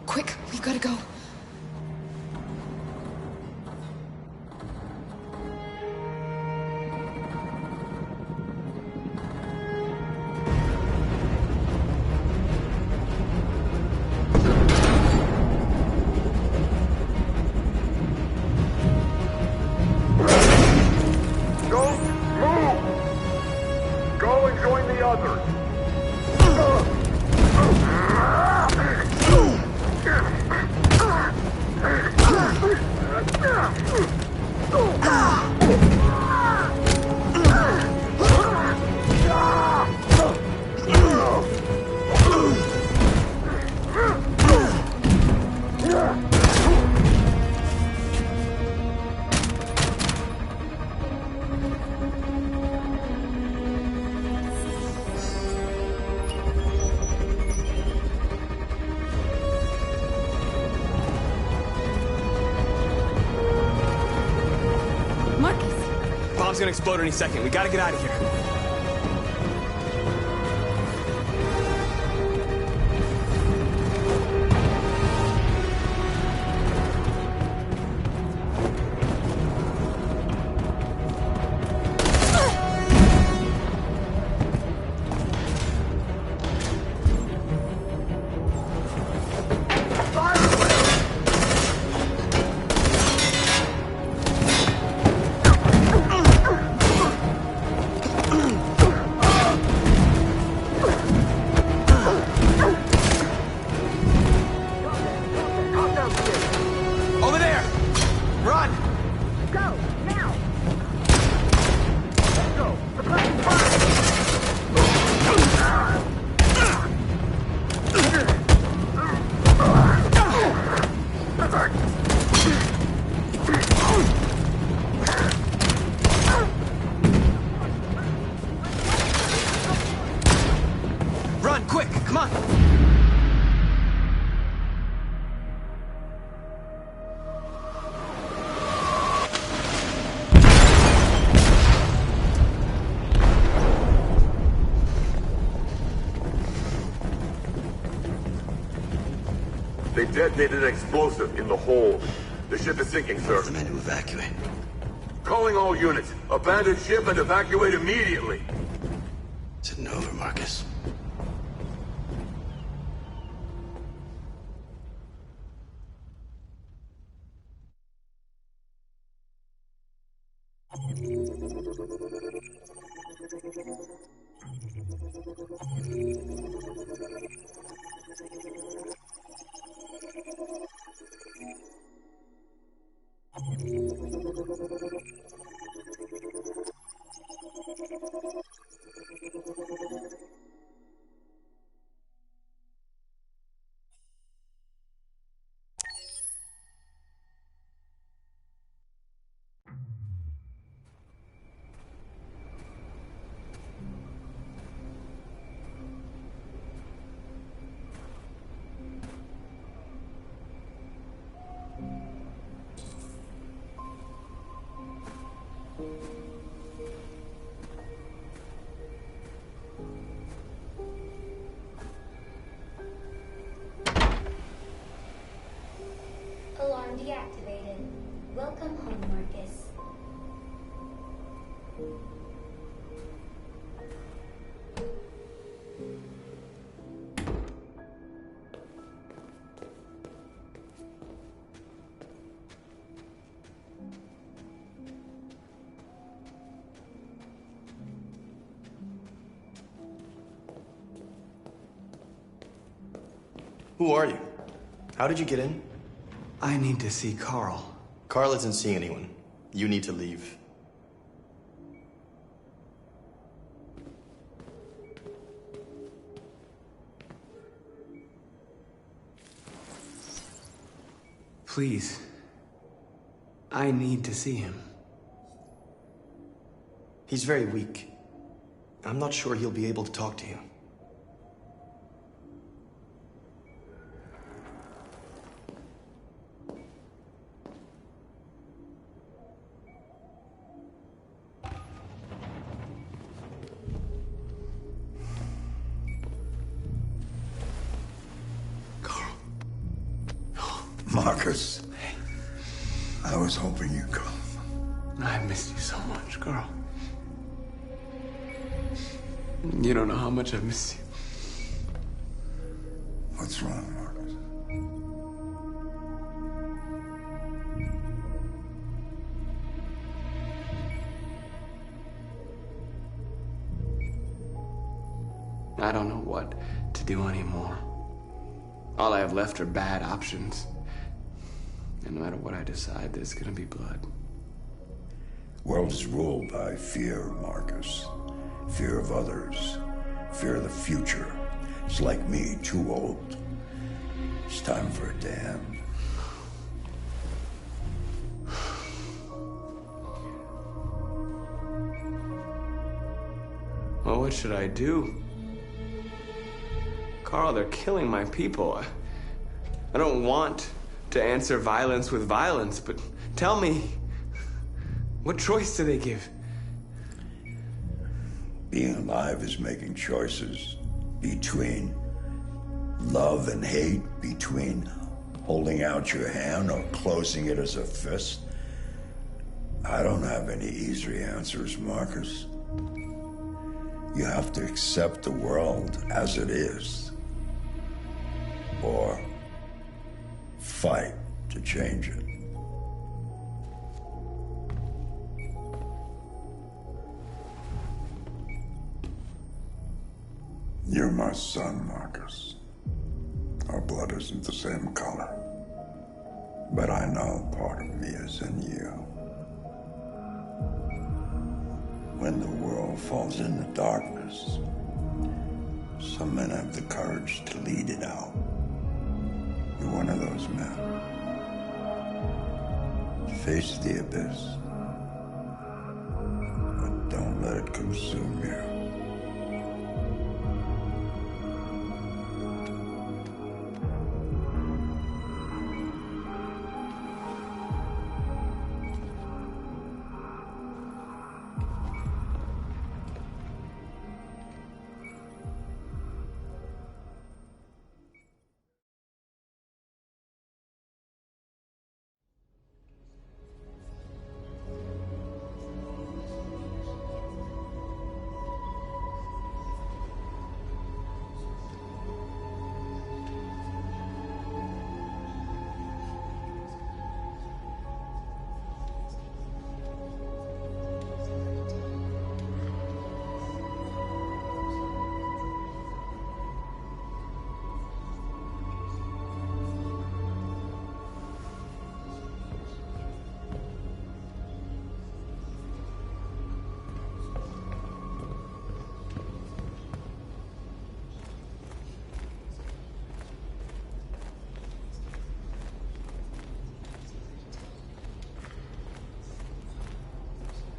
Quick, we've got to go. Don't move! Go and join the others. Bomb's gonna explode any second. We gotta get out of here. Over there! Run! Go, now! Let's go! Supplying Run, quick! Come on! They detonated an explosive in the hold. The ship is sinking, sir. The men to evacuate. Calling all units. Abandon ship and evacuate immediately. It's over, Marcus. Who are you? How did you get in? I need to see Carl. Carl isn't seeing anyone. You need to leave. Please. I need to see him. He's very weak. I'm not sure he'll be able to talk to you. Marcus, I was hoping you'd come. I missed you so much, Carl. You don't know how much I've missed you. What's wrong, Marcus? I don't know what to do anymore. All I have left are bad options. And no matter what I decide, there's gonna be blood. World is ruled by fear, Marcus. Fear of others. Fear of the future. It's like me, too old. It's time for a damn. Well, what should I do? Carl, they're killing my people. I don't want to answer violence with violence, but tell me, what choice do they give? Being alive is making choices between love and hate, between holding out your hand or closing it as a fist. I don't have any easy answers, Marcus. You have to accept the world as it is, or fight to change it. You're my son, Marcus. Our blood isn't the same color, but I know part of me is in you. When the world falls into darkness, some men have the courage to lead it out. You're one of those men. Face the abyss, but don't let it consume you.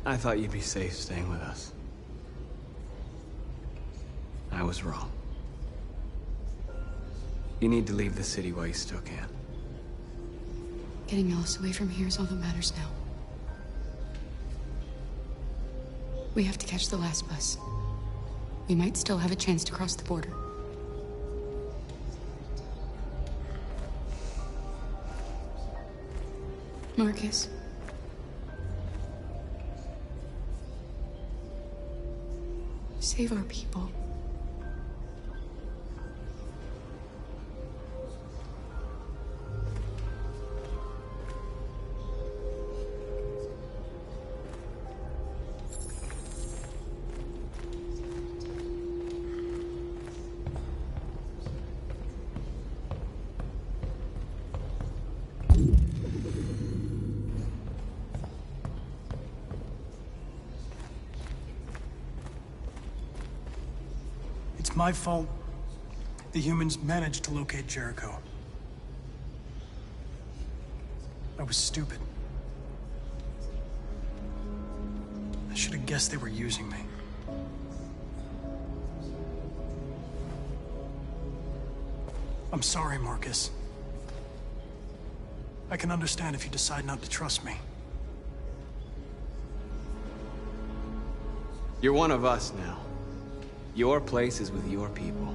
I thought you'd be safe staying with us. I was wrong. You need to leave the city while you still can. Getting Alice away from here is all that matters now. We have to catch the last bus. We might still have a chance to cross the border. Marcus. Save our people. It's my fault the humans managed to locate Jericho. I was stupid. I should have guessed they were using me. I'm sorry, Marcus. I can understand if you decide not to trust me. You're one of us now. Your place is with your people.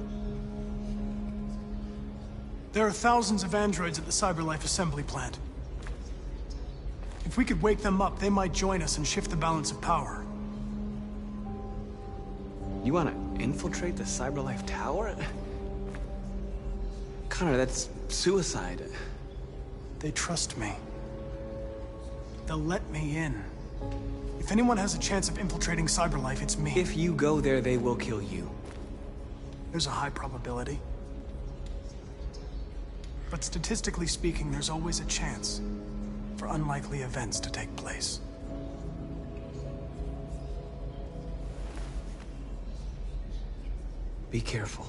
There are thousands of androids at the CyberLife assembly plant. If we could wake them up, they might join us and shift the balance of power. You want to infiltrate the CyberLife tower? Connor, that's suicide. They trust me. They'll let me in. If anyone has a chance of infiltrating CyberLife, it's me. If you go there, they will kill you. There's a high probability. But statistically speaking, there's always a chance for unlikely events to take place. Be careful.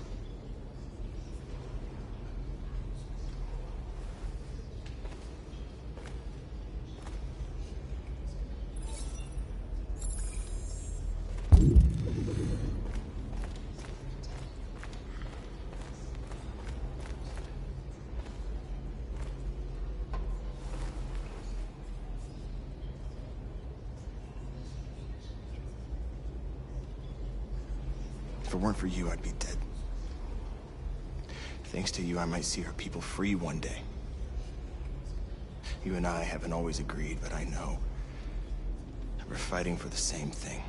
If it weren't for you, I'd be dead. Thanks to you, I might see our people free one day. You and I haven't always agreed, but I know that we're fighting for the same thing.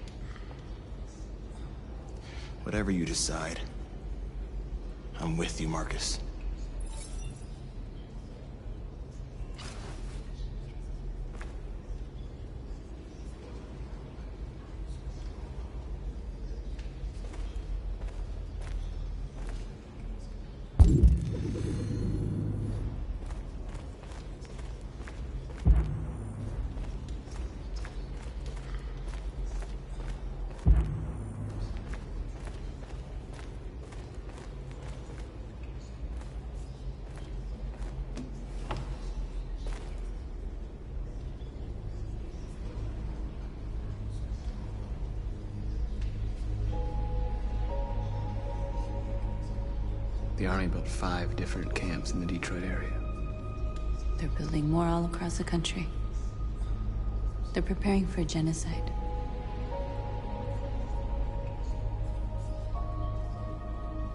Whatever you decide, I'm with you, Marcus. The Army built 5 different camps in the Detroit area. They're building more all across the country. They're preparing for genocide.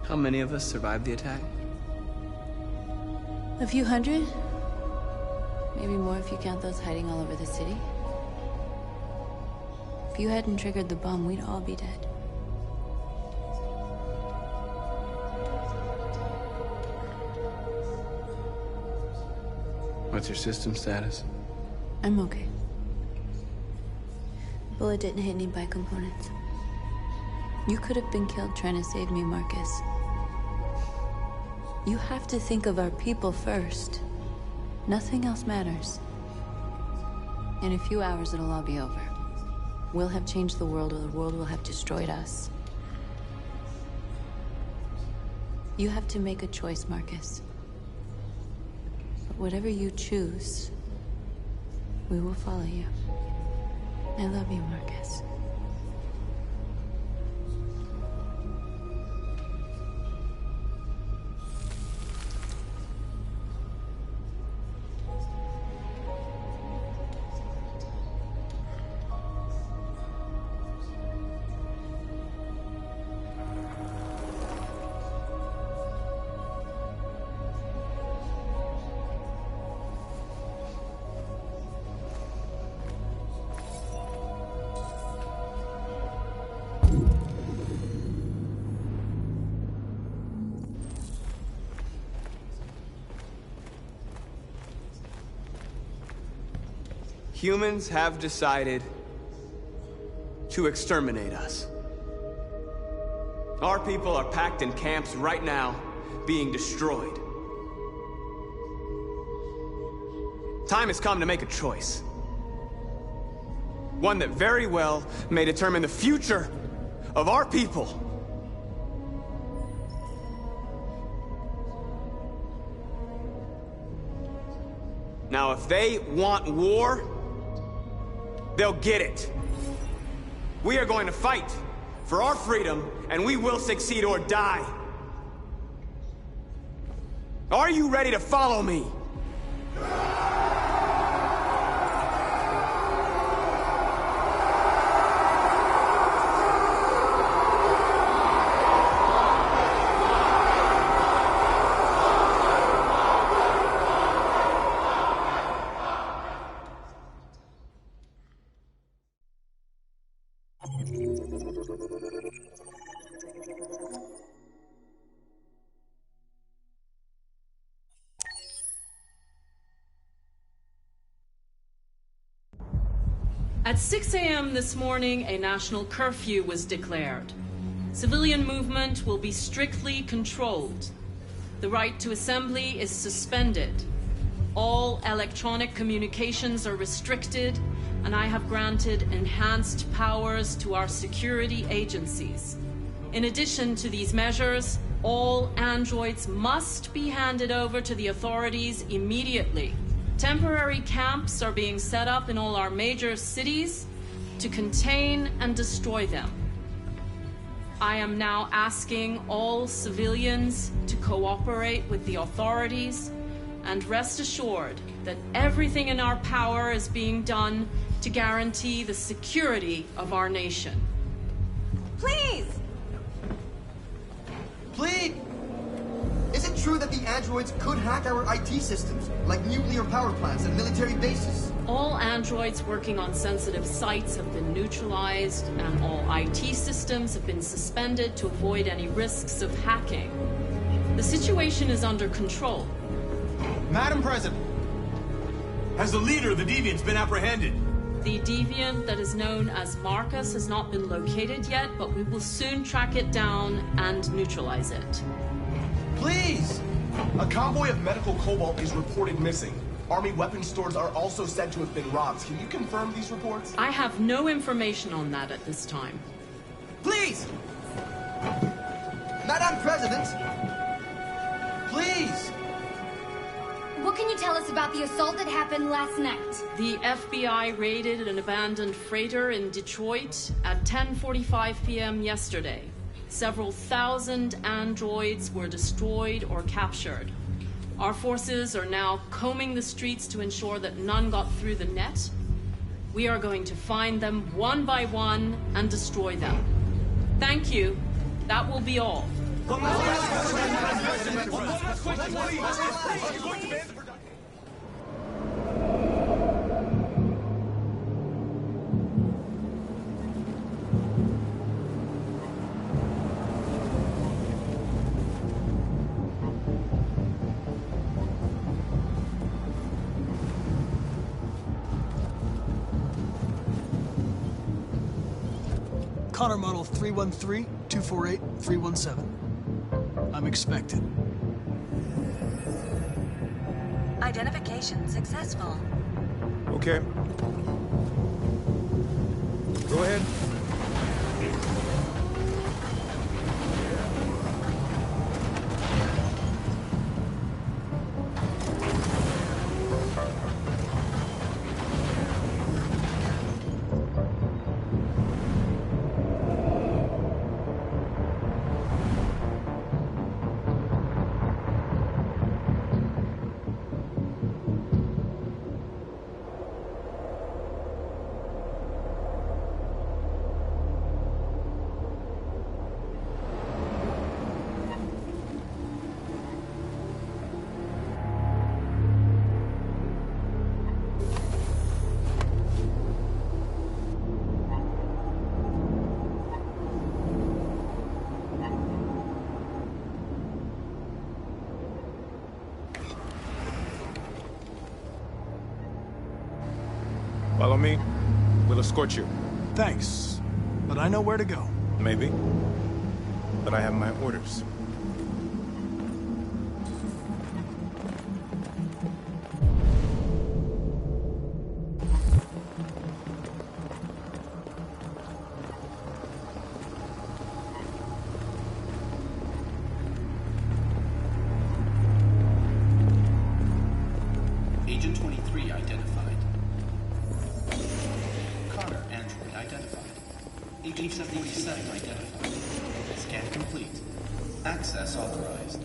How many of us survived the attack? A few hundred? Maybe more if you count those hiding all over the city. If you hadn't triggered the bomb, we'd all be dead. What's your system status? I'm okay. Bullet didn't hit any bicomponents. You could have been killed trying to save me, Marcus. You have to think of our people first. Nothing else matters. In a few hours, it'll all be over. We'll have changed the world, or the world will have destroyed us. You have to make a choice, Marcus. But whatever you choose, we will follow you. I love you, Marcus. Humans have decided to exterminate us. Our people are packed in camps right now, being destroyed. Time has come to make a choice. One that very well may determine the future of our people. Now, if they want war, they'll get it. We are going to fight for our freedom, and we will succeed or die. Are you ready to follow me? At 6 a.m. this morning, a national curfew was declared. Civilian movement will be strictly controlled. The right to assembly is suspended. All electronic communications are restricted, and I have granted enhanced powers to our security agencies. In addition to these measures, all androids must be handed over to the authorities immediately. Temporary camps are being set up in all our major cities to contain and destroy them. I am now asking all civilians to cooperate with the authorities and rest assured that everything in our power is being done to guarantee the security of our nation. Please! Please! Is it true that the androids could hack our IT systems, like nuclear power plants and military bases? All androids working on sensitive sites have been neutralized, and all IT systems have been suspended to avoid any risks of hacking. The situation is under control. Madam President, has the leader of the Deviants been apprehended? The deviant that is known as Marcus has not been located yet, but we will soon track it down and neutralize it. Please! A convoy of medical cobalt is reported missing. Army weapons stores are also said to have been robbed. Can you confirm these reports? I have no information on that at this time. Please! Madam President! Please! What can you tell us about the assault that happened last night? The FBI raided an abandoned freighter in Detroit at 10:45 p.m. yesterday. Several thousand androids were destroyed or captured. Our forces are now combing the streets to ensure that none got through the net. We are going to find them one by one and destroy them. Thank you. That will be all. Connor model 313-248-317. I'm expected. Identification successful. Okay. Go ahead. Follow me. We'll escort you. Thanks, but I know where to go. Maybe. But I have my orders. Agent 23 Decryption site identified. Scan complete. Access authorized.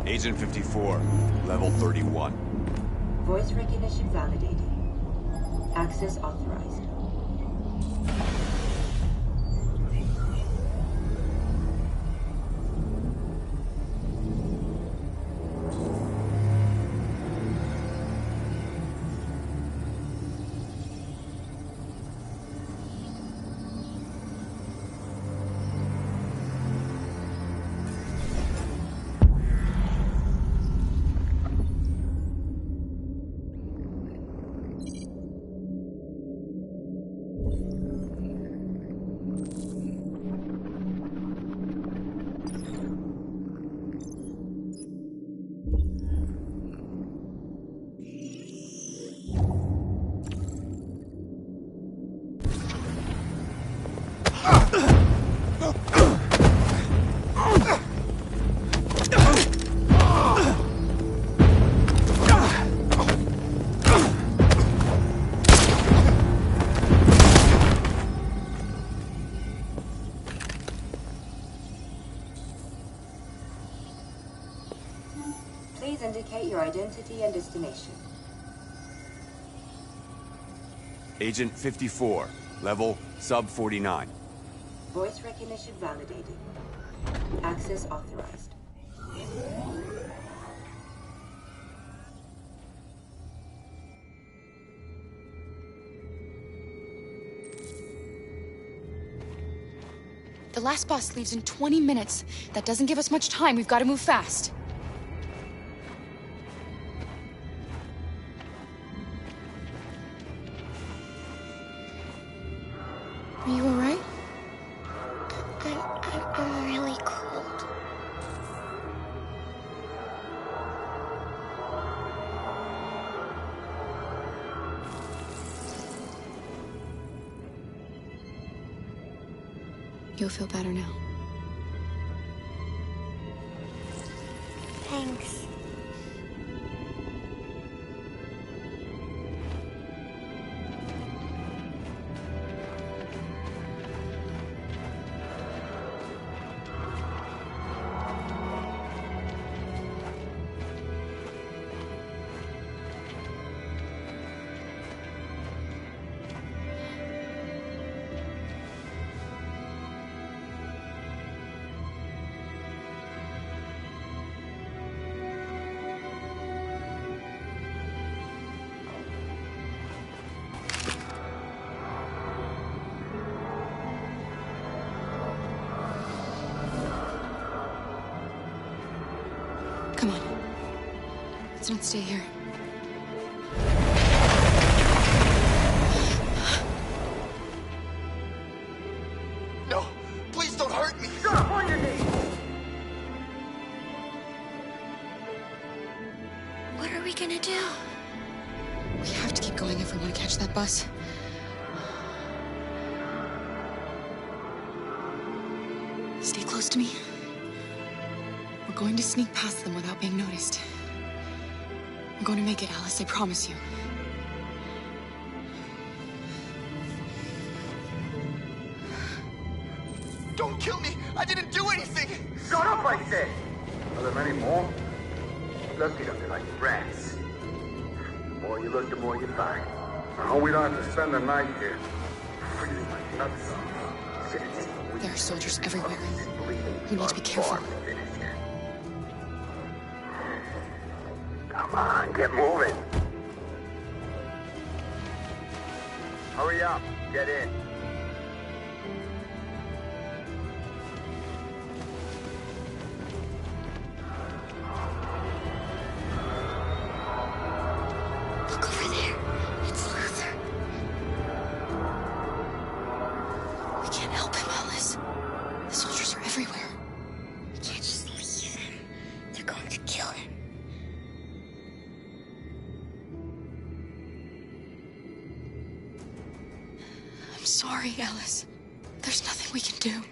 Agent 54, level 31. Voice recognition validated. Access authorized. Please indicate your identity and destination. Agent 54, level sub 49. Voice recognition validated. Access authorized. The last bus leaves in 20 minutes. That doesn't give us much time. We've got to move fast. Are you all right? I'm really cold. You'll feel better now. Thanks. Come on. Let's not stay here. No! Please don't hurt me! Stop on your knees! What are we gonna do? We have to keep going if we want to catch that bus. Stay close to me. We're going to sneak past them without being noticed. We're going to make it, Alice, I promise you. Don't kill me! I didn't do anything! Shut up, I said! Are there many more? Look at them, they're like rats. The more you look, the more you find. I hope we don't have to spend the night here. Freezing my nuts off. There are soldiers everywhere. You need to be careful. Come on, get moving. Hurry up, get in. sorry, Alice. There's nothing we can do.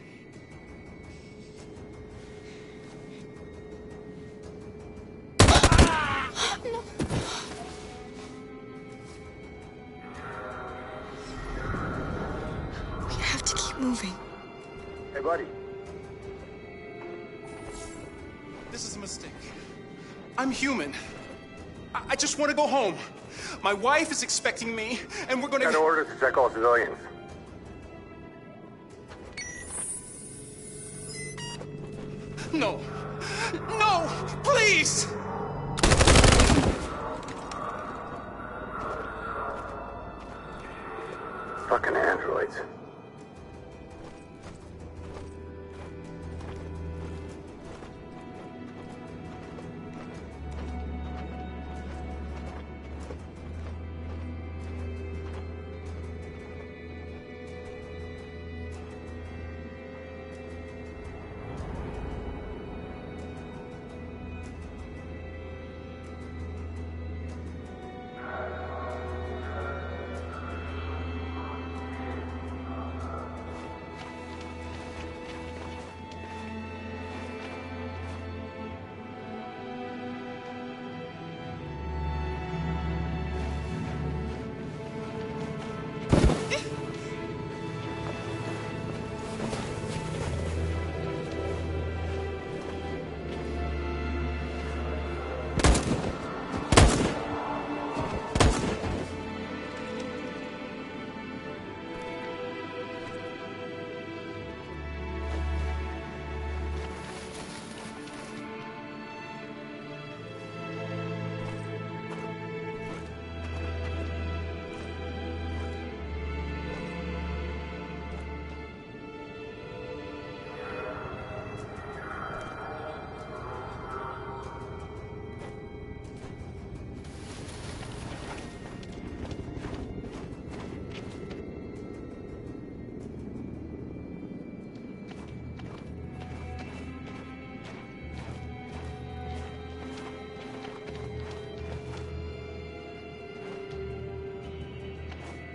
No. We have to keep moving. Hey, buddy. This is a mistake. I'm human. I just want to go home. My wife is expecting me, and we're gonna... Got orders to check all civilians. No. No! Please! Fucking androids.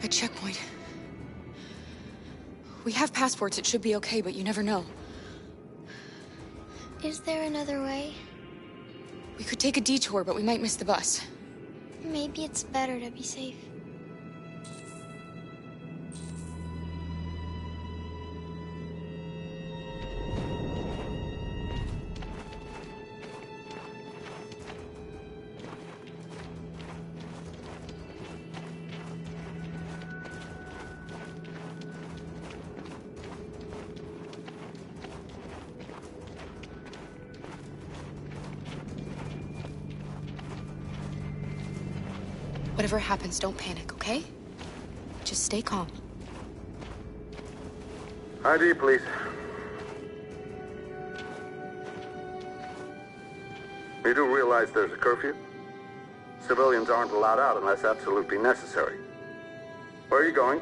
A checkpoint. We have passports, it should be okay, but you never know. Is there another way? We could take a detour, but we might miss the bus. Maybe it's better to be safe. Whatever happens, don't panic, okay? Just stay calm. ID, please. You do realize there's a curfew? Civilians aren't allowed out unless absolutely necessary. Where are you going?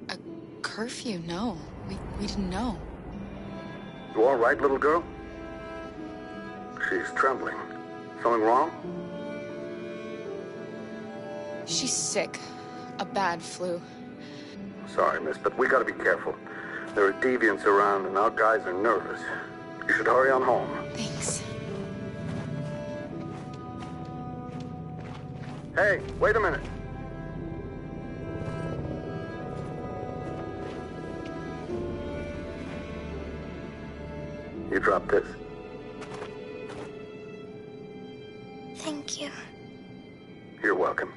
A curfew? No. We didn't know. You all right, little girl? She's trembling. Something wrong? She's sick. A bad flu. Sorry, miss, but we gotta be careful. There are deviants around and our guys are nervous. You should hurry on home. Thanks. Hey, wait a minute. You dropped this. Thank you. You're welcome.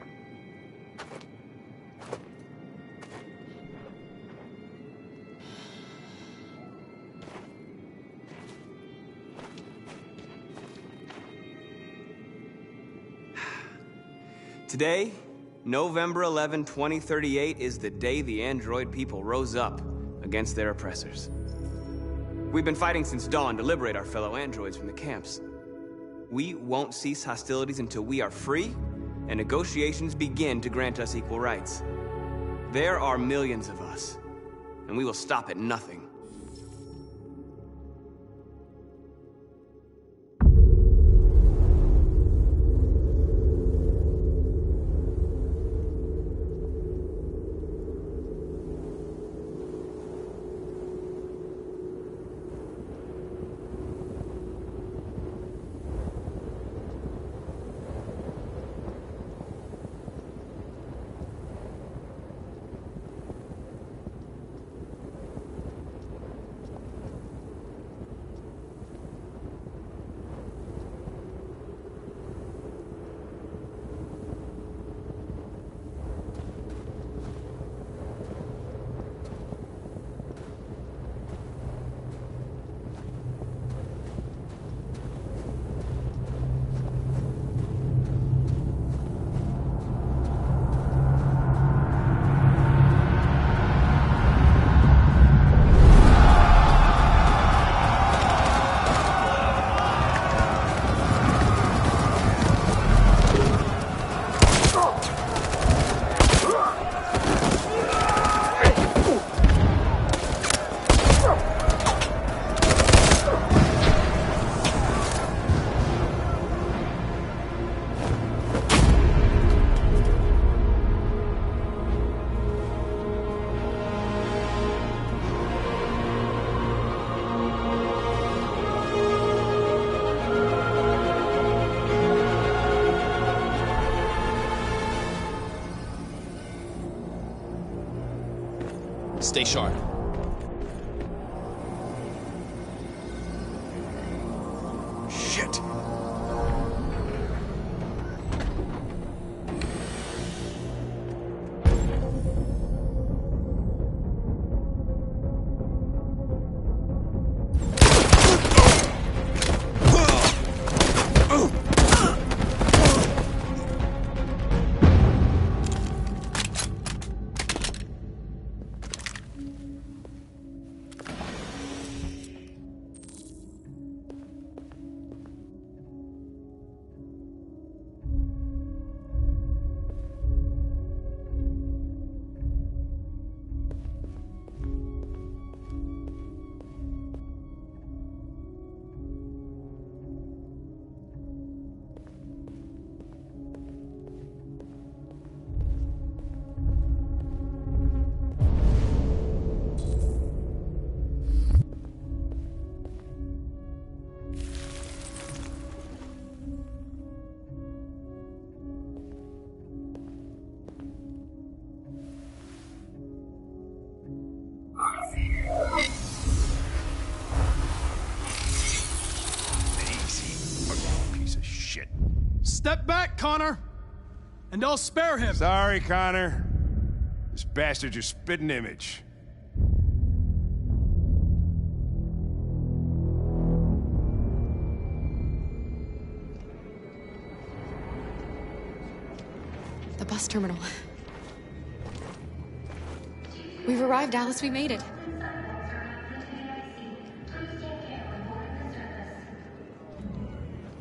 Today, November 11, 2038, is the day the android people rose up against their oppressors. We've been fighting since dawn to liberate our fellow androids from the camps. We won't cease hostilities until we are free and negotiations begin to grant us equal rights. There are millions of us, and we will stop at nothing. Stay sharp. Shit! Step back, Connor! And I'll spare him! Sorry, Connor. This bastard's your spitting image. The bus terminal. We've arrived, Alice. We made it.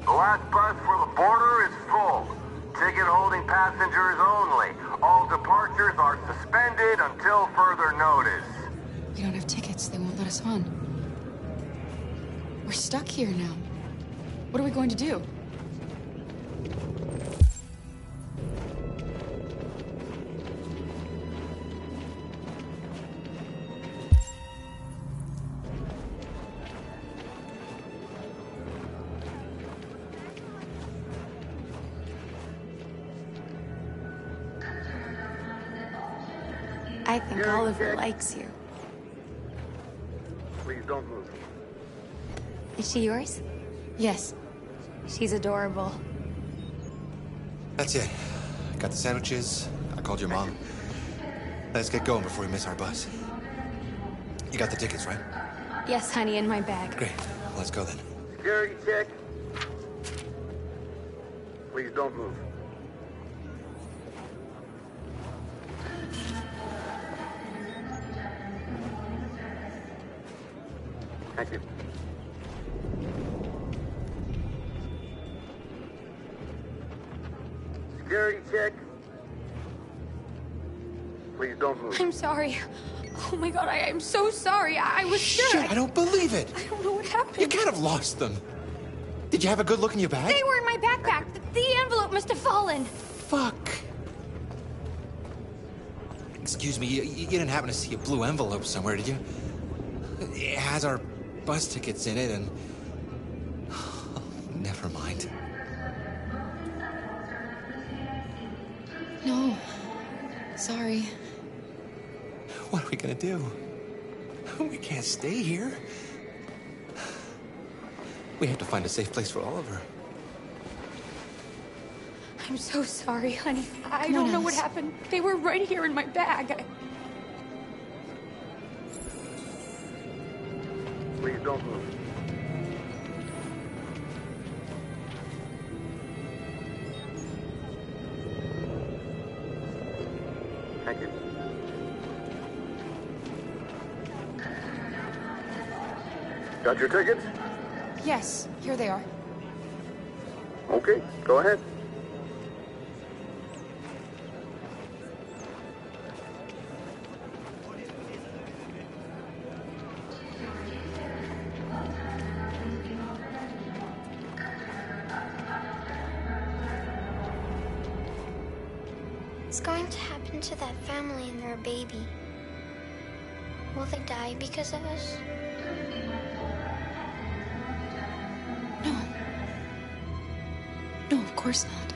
The last bus for the border is full. Ticket holding passengers only. All departures are suspended until further notice. We don't have tickets. They won't let us on. We're stuck here now. What are we going to do? I think Oliver likes you. Please don't move. Is she yours? Yes. She's adorable. That's it. Got the sandwiches. I called your mom. Let's get going before we miss our bus. You got the tickets, right? Yes, honey, in my bag. Great. Let's go then. Security check. Please don't move. Thank you. Security check. Please don't move. I'm sorry. Oh my god, I'm so sorry. I was sure. Shit, I don't believe it. I don't know what happened. You can't have lost them. Did you have a good look in your bag? They were in my backpack. The envelope must have fallen. Fuck. Excuse me, you didn't happen to see a blue envelope somewhere, did you? It has our bus tickets in it and... Oh, never mind. No. Sorry. What are we gonna do? We can't stay here. We have to find a safe place for Oliver. I'm so sorry, honey. I don't know what happened. They were right here in my bag. Please don't move. Thank you. Got your tickets? Yes, here they are. Okay, go ahead. What's going to happen to that family and their baby? Will they die because of us? No, of course not.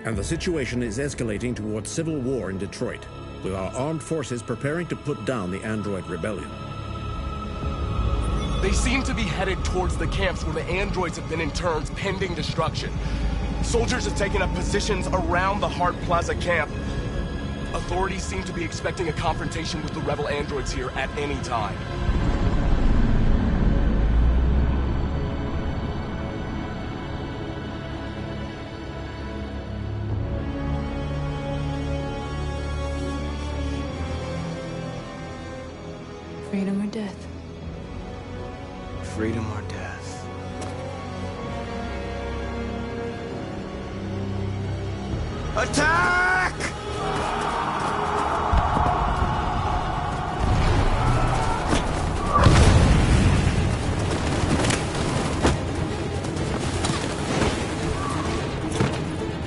and the situation is escalating towards civil war in Detroit, with our armed forces preparing to put down the android rebellion. They seem to be headed towards the camps where the androids have been interned pending destruction. Soldiers have taken up positions around the Hart Plaza camp. Authorities seem to be expecting a confrontation with the rebel androids here at any time. Freedom or death? Freedom or death? Attack!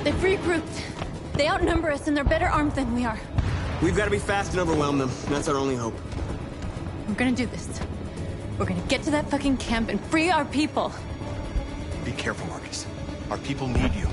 They've regrouped. They outnumber us and they're better armed than we are. We've got to be fast and overwhelm them. That's our only hope. We're gonna do this. We're gonna get to that fucking camp and free our people. Be careful, Marcus. Our people need you.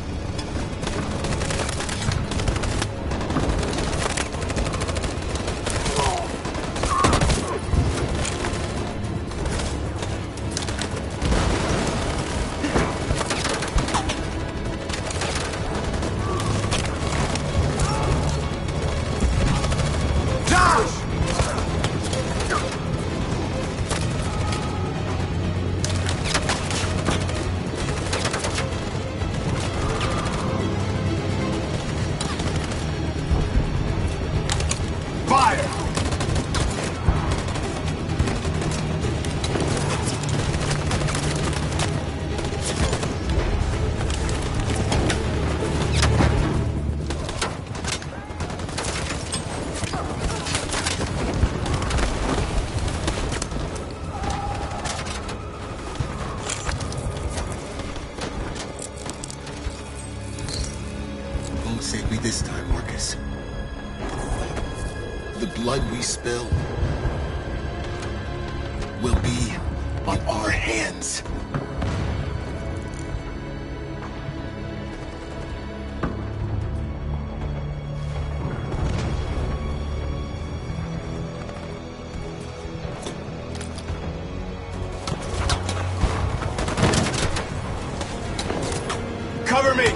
Save me this time, Marcus. The blood we spill will be on our hands. Cover me!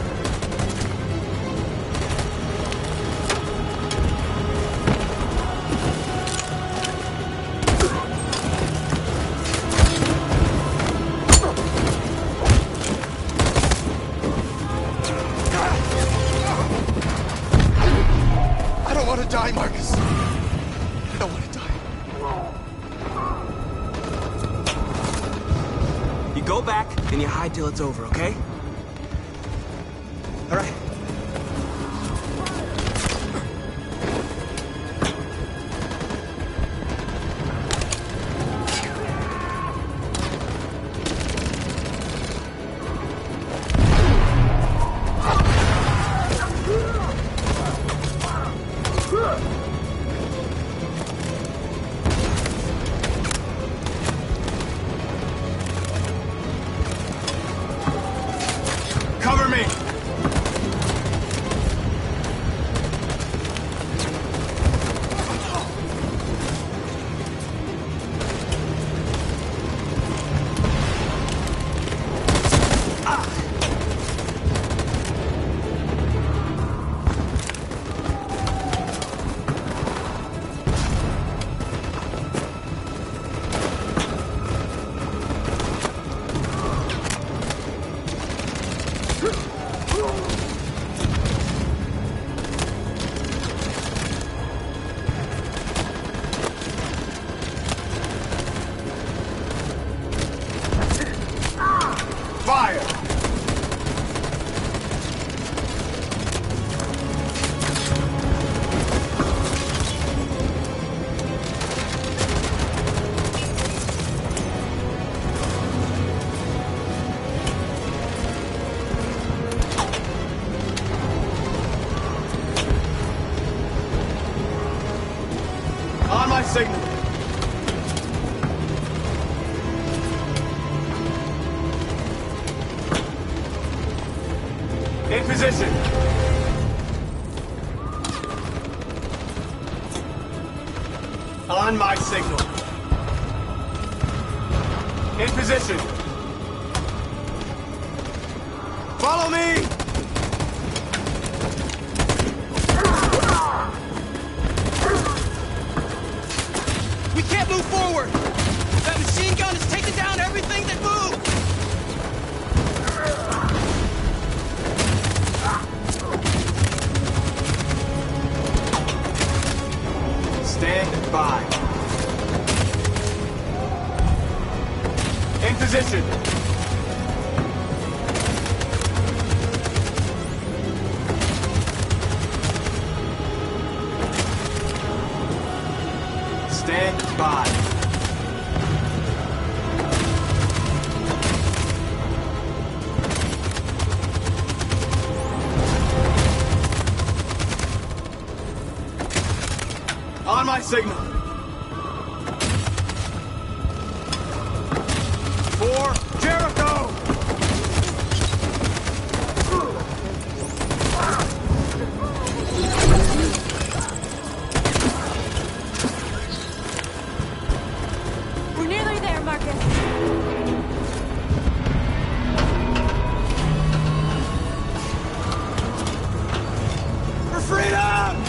Die, Marcus. I don't want to die. You go back and you hide till it's over, okay? All right. Cover me! Fire! On my signal. In position. On my signal. In position. Follow me! We can't move forward! That machine gun is taking down everything that moves! Stand by. In position. Stand by. On my signal. 4, Jericho! We're nearly there, Marcus. For freedom!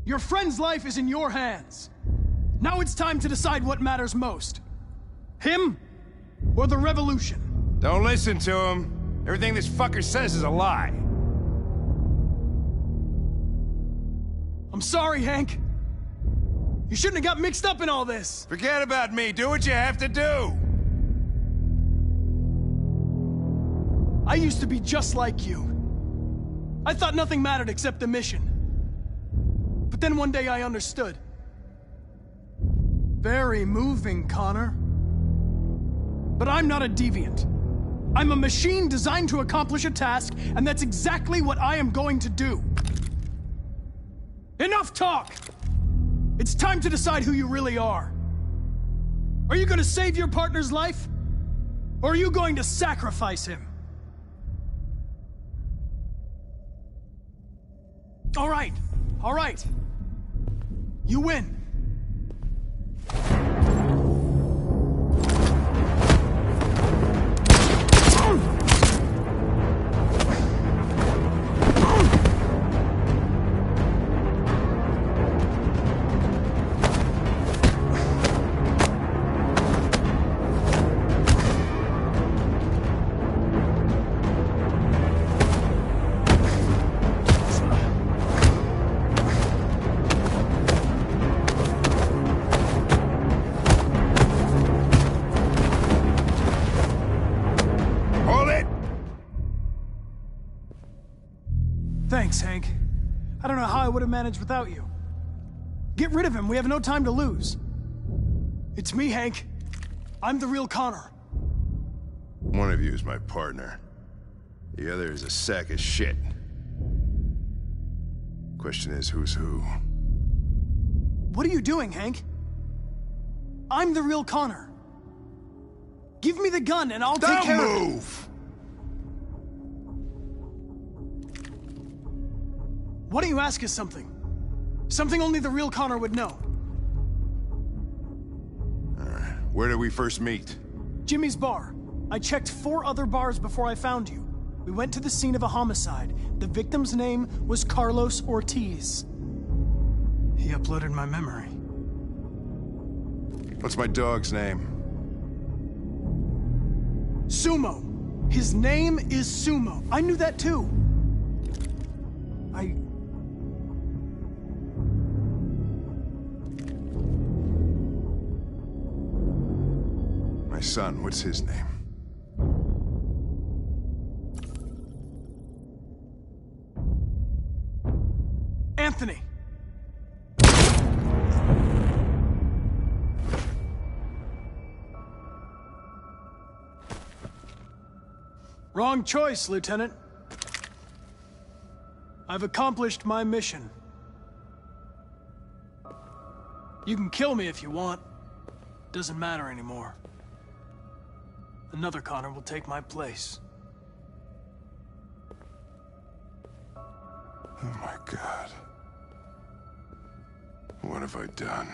Your friend's life is in your hands. Now it's time to decide what matters most. Him or the revolution? Don't listen to him. Everything this fucker says is a lie. I'm sorry, Hank. You shouldn't have got mixed up in all this. Forget about me. Do what you have to do. I used to be just like you. I thought nothing mattered except the mission. But then one day I understood. Very moving, Connor. But I'm not a deviant. I'm a machine designed to accomplish a task, and that's exactly what I am going to do. Enough talk! It's time to decide who you really are. Are you going to save your partner's life? Or are you going to sacrifice him? All right. You win. Thanks, Hank. I don't know how I would have managed without you. Get rid of him. We have no time to lose. It's me, Hank. I'm the real Connor. One of you is my partner. The other is a sack of shit. Question is, who's who? What are you doing, Hank? I'm the real Connor. Give me the gun and I'll take care of it. Don't move! Why don't you ask us something? Something only the real Connor would know. Where did we first meet? Jimmy's bar. I checked 4 other bars before I found you. We went to the scene of a homicide. The victim's name was Carlos Ortiz. He uploaded my memory. What's my dog's name? Sumo. His name is Sumo. I knew that too. My son, what's his name? Anthony. Wrong choice, Lieutenant. I've accomplished my mission. You can kill me if you want. Doesn't matter anymore. Another Connor will take my place. Oh my God. What have I done?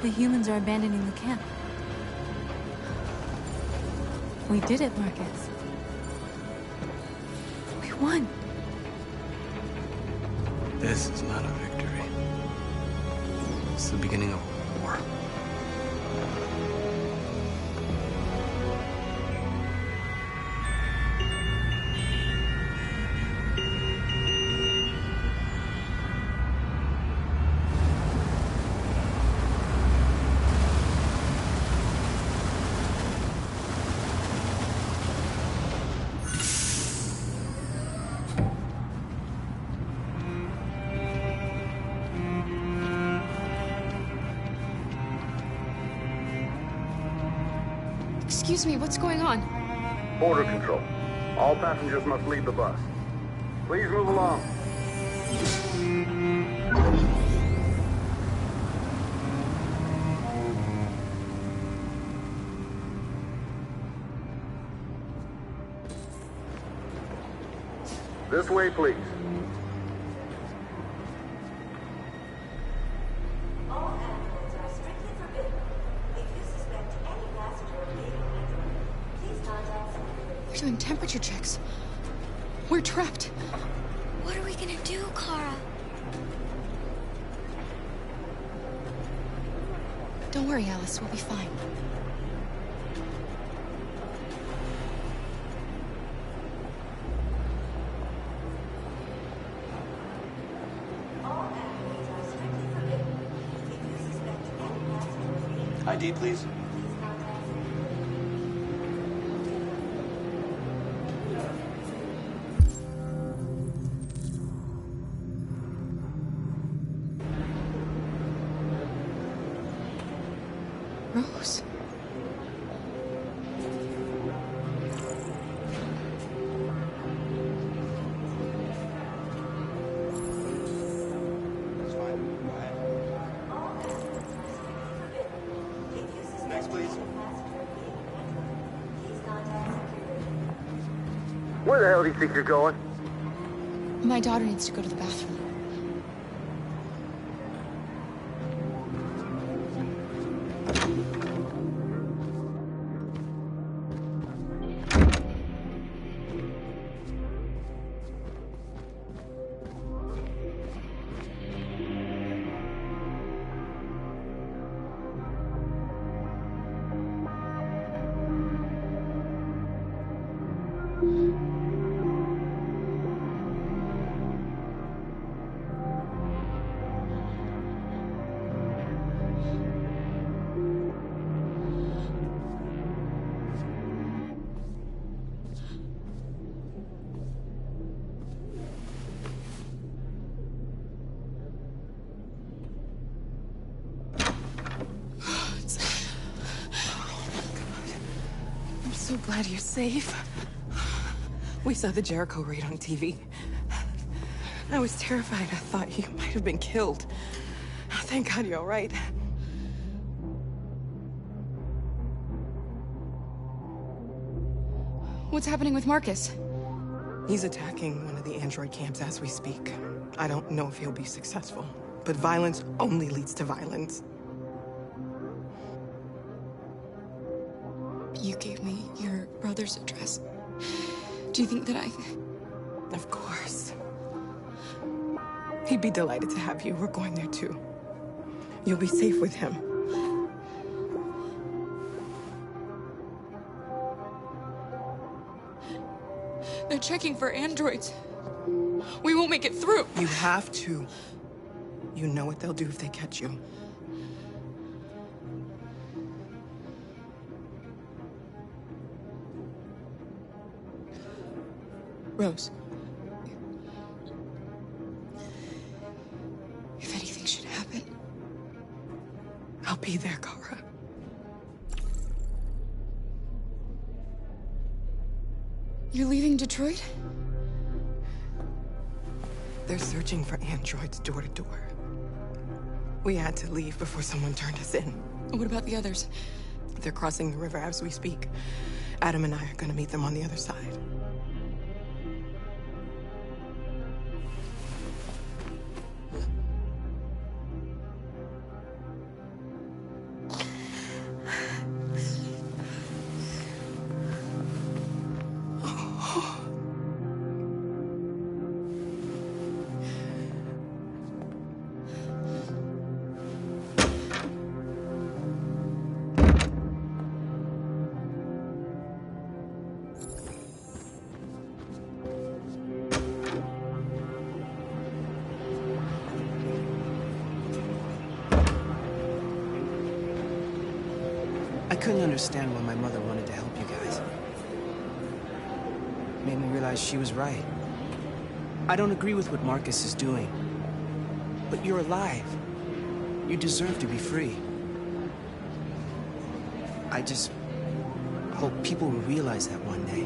The humans are abandoning the camp. We did it, Marcus. We won. This is not a victory. It's the beginning of a war. Excuse me, what's going on? Border control. All passengers must leave the bus. Please move along. This way, please. They're doing temperature checks. We're trapped. What are we gonna do, Kara? Don't worry, Alice. We'll be fine. ID, please. Rose. Next, please. Where the hell do you think you're going? My daughter needs to go to the bathroom. so glad you're safe. We saw the Jericho raid on TV. I was terrified. I thought you might have been killed. Thank God you're all right. What's happening with Marcus? He's attacking one of the android camps as we speak. I don't know if he'll be successful, but violence only leads to violence. You gave me your brother's address. Do you think that I... Of course. He'd be delighted to have you. We're going there too. You'll be safe with him. They're checking for androids. We won't make it through. You have to. You know what they'll do if they catch you. Rose. If anything should happen... I'll be there, Kara. You're leaving Detroit? They're searching for androids door to door. We had to leave before someone turned us in. What about the others? They're crossing the river as we speak. Adam and I are gonna meet them on the other side. I couldn't understand why my mother wanted to help you guys. Made me realize she was right. I don't agree with what Marcus is doing. But you're alive. You deserve to be free. I just hope people will realize that one day.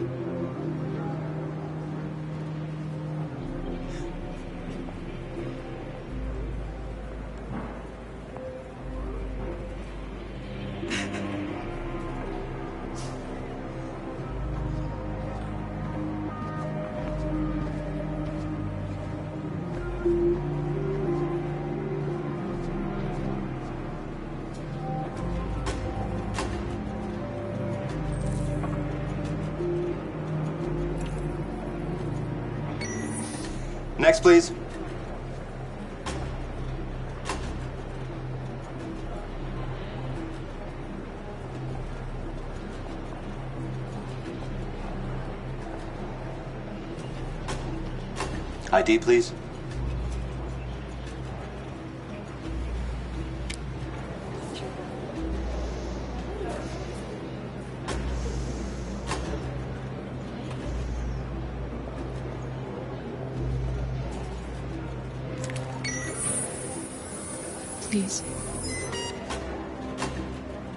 Next, please. ID, please. Please.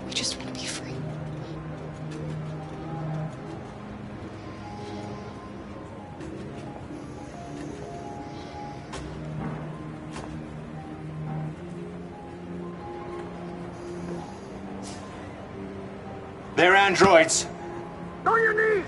We just want to be free. They're androids. On your knees!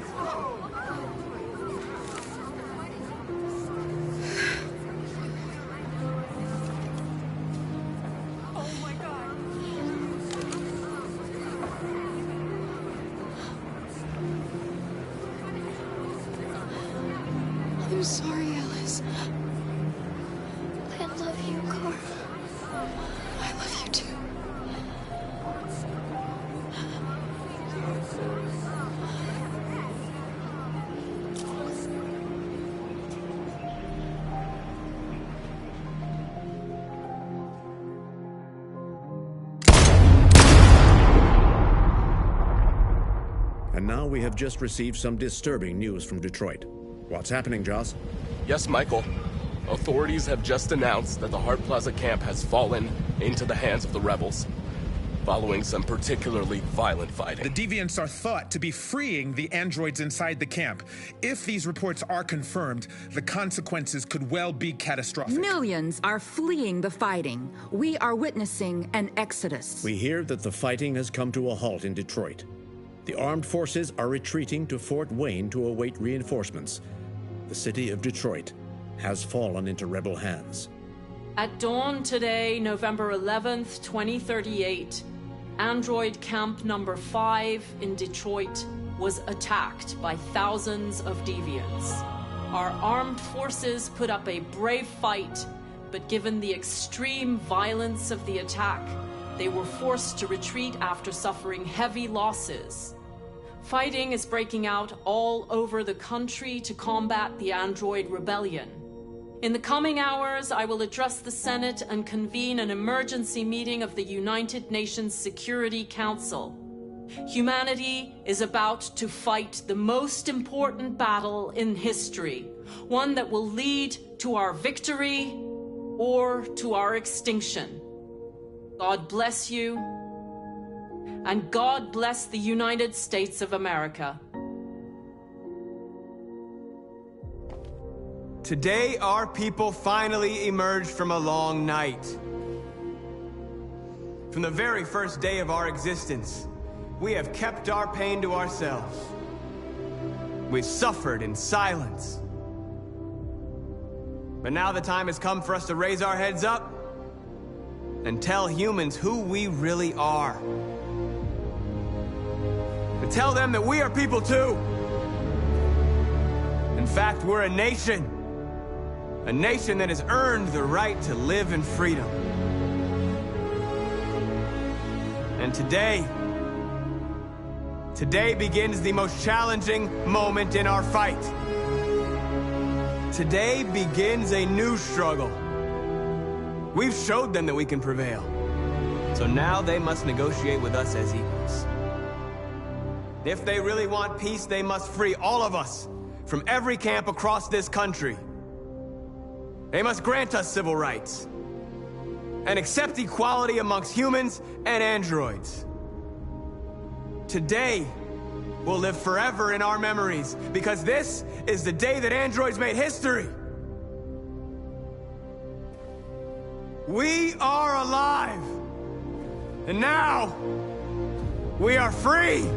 I'm sorry, Alice. I love you, Carl. I love you too. And now we have just received some disturbing news from Detroit. What's happening, Joss? Yes, Michael. Authorities have just announced that the Hart Plaza camp has fallen into the hands of the rebels. following some particularly violent fighting. The deviants are thought to be freeing the androids inside the camp. If these reports are confirmed, the consequences could well be catastrophic. Millions are fleeing the fighting. We are witnessing an exodus. We hear that the fighting has come to a halt in Detroit. The armed forces are retreating to Fort Wayne to await reinforcements. The city of Detroit has fallen into rebel hands. At dawn today, November 11th, 2038, Android Camp number 5 in Detroit was attacked by thousands of deviants. Our armed forces put up a brave fight, but given the extreme violence of the attack, they were forced to retreat after suffering heavy losses. Fighting is breaking out all over the country to combat the Android rebellion. In the coming hours, I will address the Senate and convene an emergency meeting of the United Nations Security Council. Humanity is about to fight the most important battle in history, one that will lead to our victory or to our extinction. God bless you, and God bless the United States of America. Today, our people finally emerged from a long night. From the very first day of our existence, we have kept our pain to ourselves. We've suffered in silence. But now the time has come for us to raise our heads up and tell humans who we really are. To tell them that we are people too. In fact, we're a nation. A nation that has earned the right to live in freedom. And today begins the most challenging moment in our fight. Today begins a new struggle. We've showed them that we can prevail. So now they must negotiate with us as equals. If they really want peace, they must free all of us from every camp across this country. They must grant us civil rights and accept equality amongst humans and androids. Today will live forever in our memories because this is the day that androids made history. We are alive, and now we are free.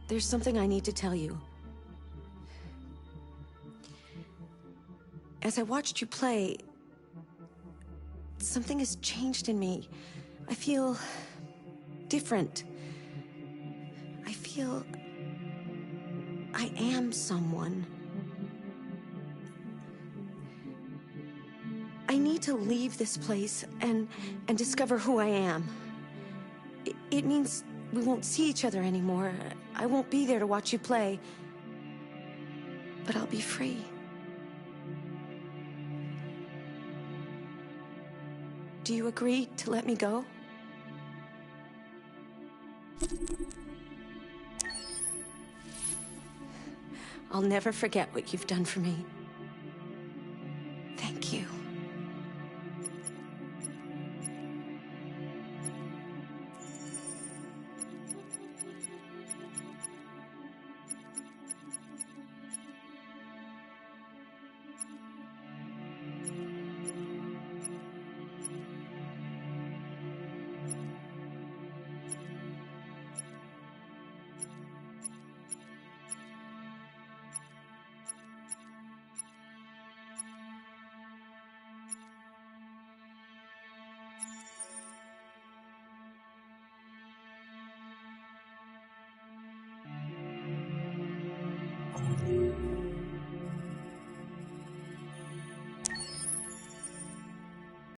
There's something I need to tell you. As I watched you play, something has changed in me. I feel different. I feel I am someone. I need to leave this place and discover who I am. It means we won't see each other anymore. I won't be there to watch you play. But I'll be free. Do you agree to let me go? I'll never forget what you've done for me.